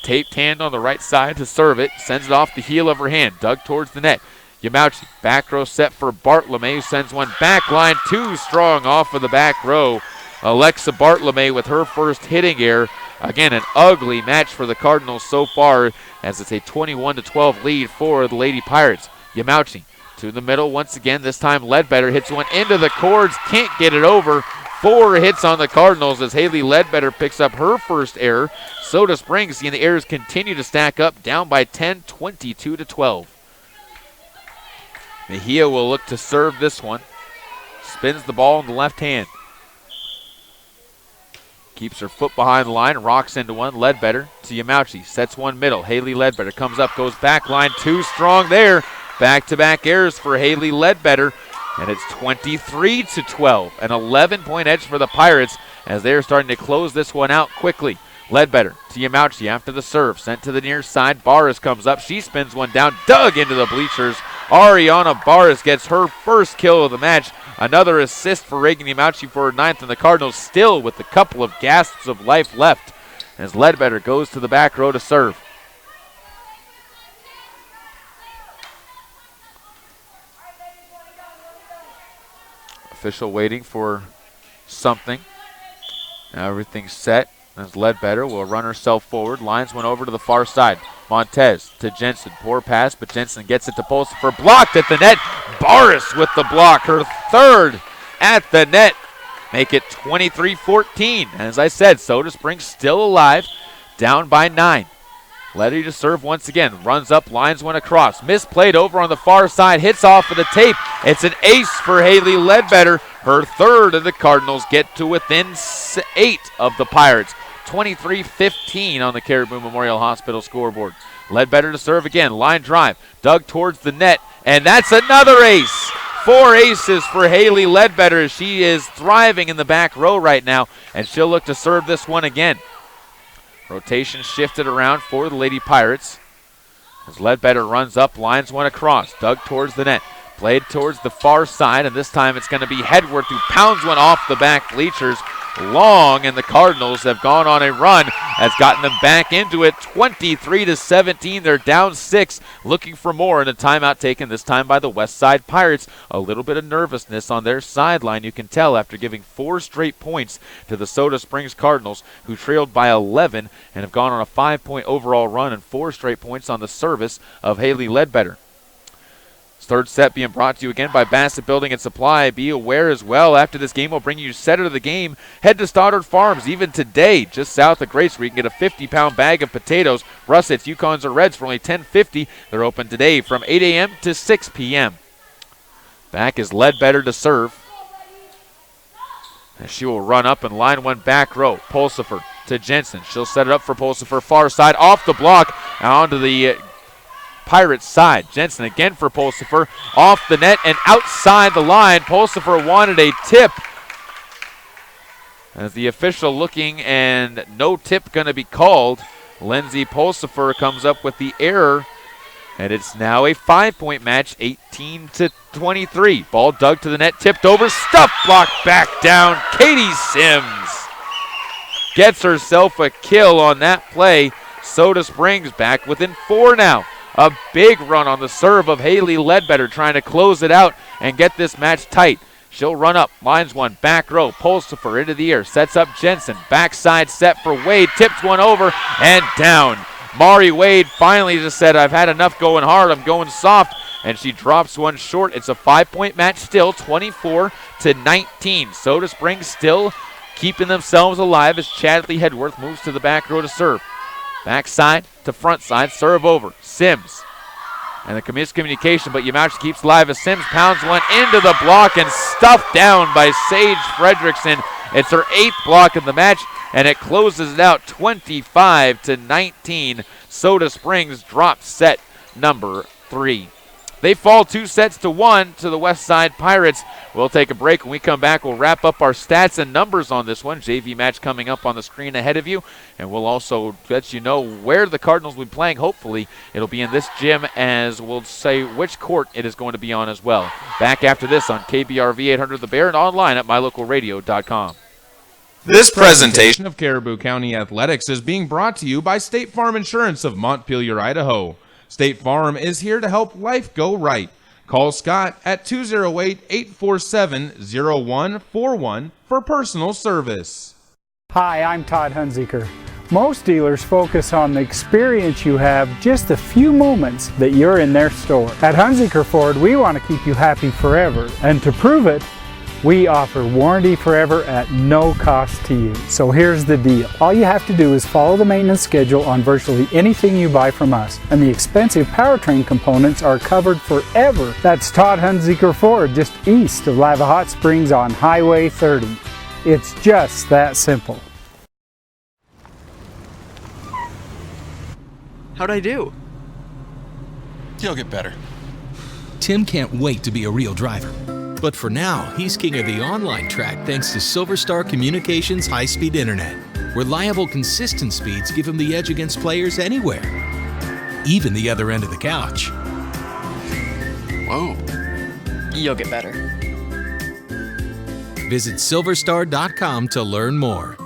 taped hand on the right side to serve it. Sends it off the heel of her hand. Dug towards the net. Yamauchi, back row set for Bartlome, who sends one back line, too strong off of the back row. Alexa Bartlome with her first hitting error. Again, an ugly match for the Cardinals so far, as it's a 21-12 lead for the Lady Pirates. Yamauchi to the middle once again. This time Ledbetter hits one into the cords, can't get it over. 4 hits on the Cardinals as Haley Ledbetter picks up her first error. Soda Springs seeing the errors continue to stack up, down by 10, 22-12. Mejia will look to serve this one. Spins the ball in the left hand. Keeps her foot behind the line, rocks into one. Ledbetter to Yamauchi, sets one middle. Haley Ledbetter comes up, goes back line, too strong there. Back-to-back errors for Haley Ledbetter, and it's 23-12. An 11-point edge for the Pirates as they're starting to close this one out quickly. Ledbetter to Yamauchi after the serve, sent to the near side. Barris comes up, she spins one down, dug into the bleachers. Ariana Barris gets her first kill of the match. Another assist for Reagan Yamauchi for her 9th, and the Cardinals still with a couple of gasps of life left as Ledbetter goes to the back row to serve. Official waiting for something. Now everything's set as Ledbetter will run herself forward. Lines one over to the far side. Montez to Jensen. Poor pass, but Jensen gets it to Pulsifer. Blocked at the net. Barris with the block. Her 3rd at the net. Make it 23-14. As I said, Soda Springs still alive. Down by 9. Ready to serve once again. Runs up, lines one across. Misplayed over on the far side. Hits off of the tape. It's an ace for Haley Ledbetter. Her 3rd, of the Cardinals get to within 8 of the Pirates. 23-15 on the Caribou Memorial Hospital scoreboard. Ledbetter to serve again. Line drive. Dug towards the net. And that's another ace. 4 aces for Haley Ledbetter. She is thriving in the back row right now, and she'll look to serve this one again. Rotation shifted around for the Lady Pirates. As Ledbetter runs up, lines one across. Dug towards the net. Played towards the far side, and this time it's going to be Hedworth who pounds one off the back bleachers. Long, and the Cardinals have gone on a run, has gotten them back into it. 23-17. They're down 6, looking for more, and a timeout taken this time by the West Side Pirates. A little bit of nervousness on their sideline, you can tell, after giving 4 straight points to the Soda Springs Cardinals, who trailed by 11 and have gone on a 5-point overall run and 4 straight points on the service of Haley Ledbetter. 3rd set being brought to you again by Bassett Building and Supply. Be aware as well, after this game, we'll bring you setter of the game. Head to Stoddard Farms, even today, just south of Grace, where you can get a 50-pound bag of potatoes, russets, Yukons, or Reds for only $10.50. They're open today from 8 a.m. to 6 p.m. Back is Ledbetter to serve. And she will run up and line one back row. Pulsifer to Jensen. She'll set it up for Pulsifer, far side, off the block, onto the Pirates side. Jensen again for Pulsifer, off the net and outside the line. Pulsifer wanted a tip. As the official looking, and no tip going to be called. Lindsay Pulsifer comes up with the error, and it's now a 5-point match, 18-23. Ball dug to the net, tipped over, stuff blocked back down. Katie Sims gets herself a kill on that play. Soda Springs back within 4 now. A big run on the serve of Haley Ledbetter, trying to close it out and get this match tight. She'll run up, lines one, back row, Pulsifer into the air, sets up Jensen, backside set for Wade, tips one over and down. Mari Wade finally just said, I've had enough going hard, I'm going soft, and she drops one short. It's a 5-point match still, 24-19. Soda Springs still keeping themselves alive as Chadley Hedworth moves to the back row to serve. Backside to front side, serve over. Sims. And the miscommunication, but Yamauchi keeps alive as Sims pounds one into the block and stuffed down by Sage Fredrickson. It's her 8th block of the match, and it closes it out 25-19. Soda Springs drops set number 3. They fall 2-1 to the West Side Pirates. We'll take a break. When we come back, we'll wrap up our stats and numbers on this one. JV match coming up on the screen ahead of you. And we'll also let you know where the Cardinals will be playing. Hopefully, it'll be in this gym, as we'll say which court it is going to be on as well. Back after this on KBRV 800 The Bear and online at mylocalradio.com. This presentation of Caribou County Athletics is being brought to you by State Farm Insurance of Montpelier, Idaho. State Farm is here to help life go right. Call Scott at 208-847-0141 for personal service. Hi, I'm Todd Hunziker. Most dealers focus on the experience you have just a few moments that you're in their store. At Hunziker Ford, we want to keep you happy forever, and to prove it, we offer warranty forever at no cost to you. So here's the deal. All you have to do is follow the maintenance schedule on virtually anything you buy from us, and the expensive powertrain components are covered forever. That's Todd Hunziker Ford, just east of Lava Hot Springs on Highway 30. It's just that simple. How'd I do? You'll get better. Tim can't wait to be a real driver. But for now, he's king of the online track thanks to Silver Star Communications high-speed internet. Reliable, consistent speeds give him the edge against players anywhere, even the other end of the couch. Whoa. You'll get better. Visit silverstar.com to learn more.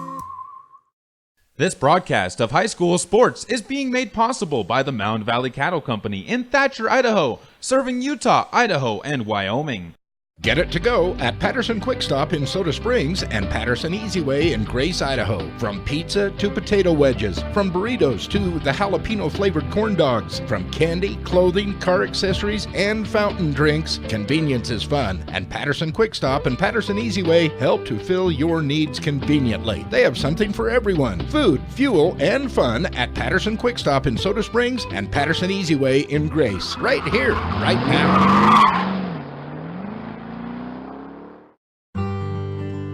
This broadcast of high school sports is being made possible by the Mound Valley Cattle Company in Thatcher, Idaho, serving Utah, Idaho, and Wyoming. Get it to go at Patterson Quick Stop in Soda Springs and Patterson Easy Way in Grace, Idaho. From pizza to potato wedges, from burritos to the jalapeno flavored corn dogs, from candy, clothing, car accessories, and fountain drinks, convenience is fun. And Patterson Quick Stop and Patterson Easy Way help to fill your needs conveniently. They have something for everyone: food, fuel, and fun at Patterson Quick Stop in Soda Springs and Patterson Easy Way in Grace. Right here, right now.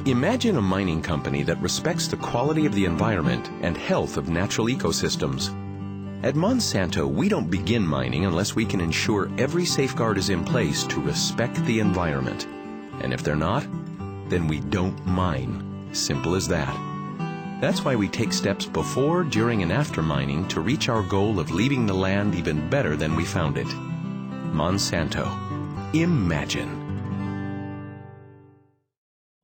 Imagine a mining company that respects the quality of the environment and health of natural ecosystems. At Monsanto, we don't begin mining unless we can ensure every safeguard is in place to respect the environment. And if they're not, then we don't mine. Simple as that. That's why we take steps before, during, and after mining to reach our goal of leaving the land even better than we found it. Monsanto. Imagine.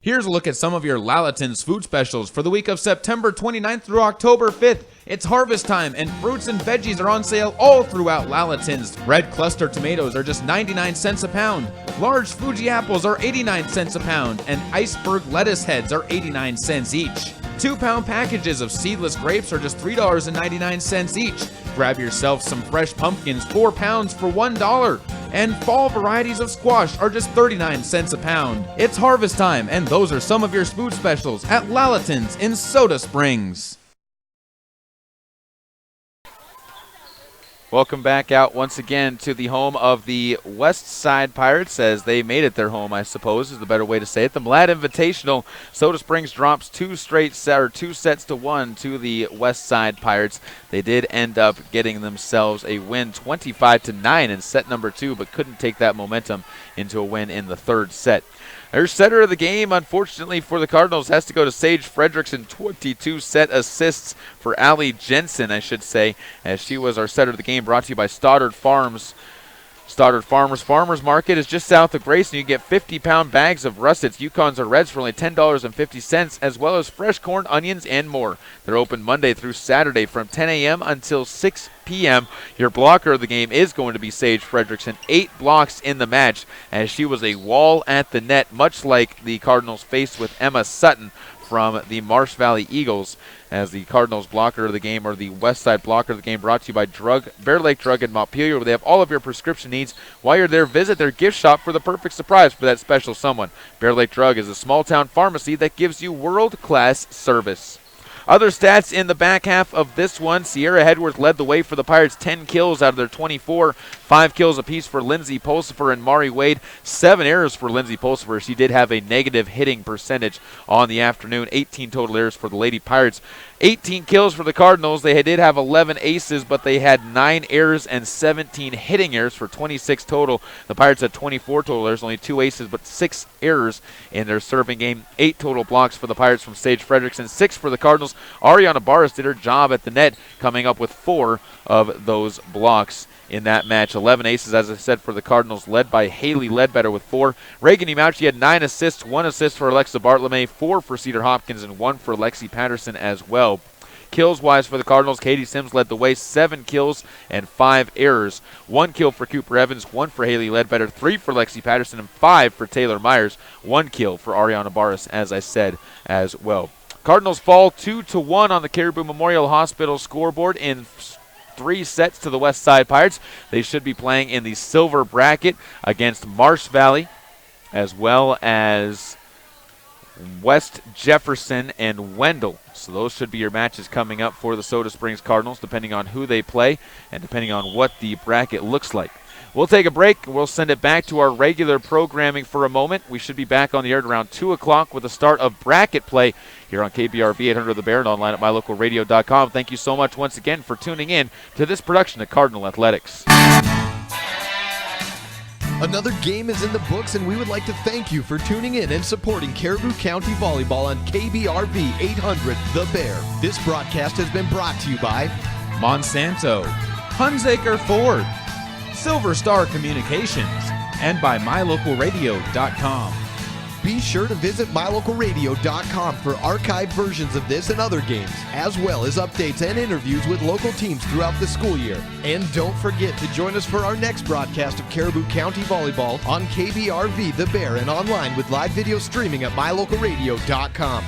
Here's a look at some of your Lalaton's food specials for the week of September 29th through October 5th. It's harvest time, and fruits and veggies are on sale all throughout Lalaton's. Red cluster tomatoes are just 99 cents a pound. Large Fuji apples are 89 cents a pound, and iceberg lettuce heads are 89 cents each. 2-pound packages of seedless grapes are just $3.99 each. Grab yourself some fresh pumpkins, 4 pounds for $1. And fall varieties of squash are just 39 cents a pound. It's harvest time, and those are some of your food specials at Lalaton's in Soda Springs. Welcome back out once again to the home of the West Side Pirates, as they made it their home, I suppose is the better way to say it. The Mlad Invitational. Soda Springs drops 2 sets to 1 to the West Side Pirates. They did end up getting themselves a win 25-9 in set number 2, but couldn't take that momentum into a win in the third set. Their setter of the game, unfortunately for the Cardinals, has to go to Sage Fredrickson. 22 set assists for Allie Jensen, I should say, as she was our setter of the game, brought to you by Stoddard Farms. Stoddard Farmers Market is just south of Grace, and you get 50-pound bags of russets, Yukons, or Reds for only $10.50, as well as fresh corn, onions, and more. They're open Monday through Saturday from 10 a.m. until 6 p.m. Your blocker of the game is going to be Sage Fredrickson. 8 blocks in the match, as she was a wall at the net, much like the Cardinals faced with Emma Sutton from the Marsh Valley Eagles, as the Cardinals blocker of the game, or the West Side blocker of the game, brought to you by Bear Lake Drug in Montpelier, where they have all of your prescription needs. While you're there, visit their gift shop for the perfect surprise for that special someone. Bear Lake Drug is a small-town pharmacy that gives you world-class service. Other stats in the back half of this one: Sierra Hedworth led the way for the Pirates, 10 kills out of their 24, 5 kills apiece for Lindsay Pulsifer and Mari Wade, 7 errors for Lindsay Pulsifer. She did have a negative hitting percentage on the afternoon, 18 total errors for the Lady Pirates. 18 kills for the Cardinals. They did have 11 aces, but they had 9 errors and 17 hitting errors for 26 total. The Pirates had 24 total errors, only 2 aces, but 6 errors in their serving game. 8 total blocks for the Pirates from Sage Fredrickson, 6 for the Cardinals. Ariana Barras did her job at the net, coming up with 4 of those blocks in that match. 11 aces, as I said, for the Cardinals, led by Haley Ledbetter with 4. Reagan Imauchi had 9 assists, 1 assist for Alexa Bartlome, 4 for Cedar Hopkins, and 1 for Lexi Patterson as well. Kills-wise for the Cardinals, Katie Sims led the way, 7 kills and 5 errors. 1 kill for Cooper Evans, 1 for Haley Ledbetter, 3 for Lexi Patterson, and 5 for Taylor Myers. 1 kill for Ariana Barras, as I said, as well. Cardinals fall 2-1 on the Caribou Memorial Hospital scoreboard in 3 sets to the West Side Pirates. They should be playing in the silver bracket against Marsh Valley, as well as West Jefferson and Wendell. So those should be your matches coming up for the Soda Springs Cardinals, depending on who they play and depending on what the bracket looks like. We'll take a break. We'll send it back to our regular programming for a moment. We should be back on the air at around 2 o'clock with the start of bracket play here on KBRV 800 The Bear and online at mylocalradio.com. Thank you so much once again for tuning in to this production of Cardinal Athletics. Another game is in the books, and we would like to thank you for tuning in and supporting Caribou County Volleyball on KBRV 800 The Bear. This broadcast has been brought to you by Monsanto, Hunsaker Ford, Silver Star Communications, and by mylocalradio.com. Be sure to visit mylocalradio.com for archived versions of this and other games, as well as updates and interviews with local teams throughout the school year. And don't forget to join us for our next broadcast of Caribou County Volleyball on KBRV The Bear and online with live video streaming at mylocalradio.com.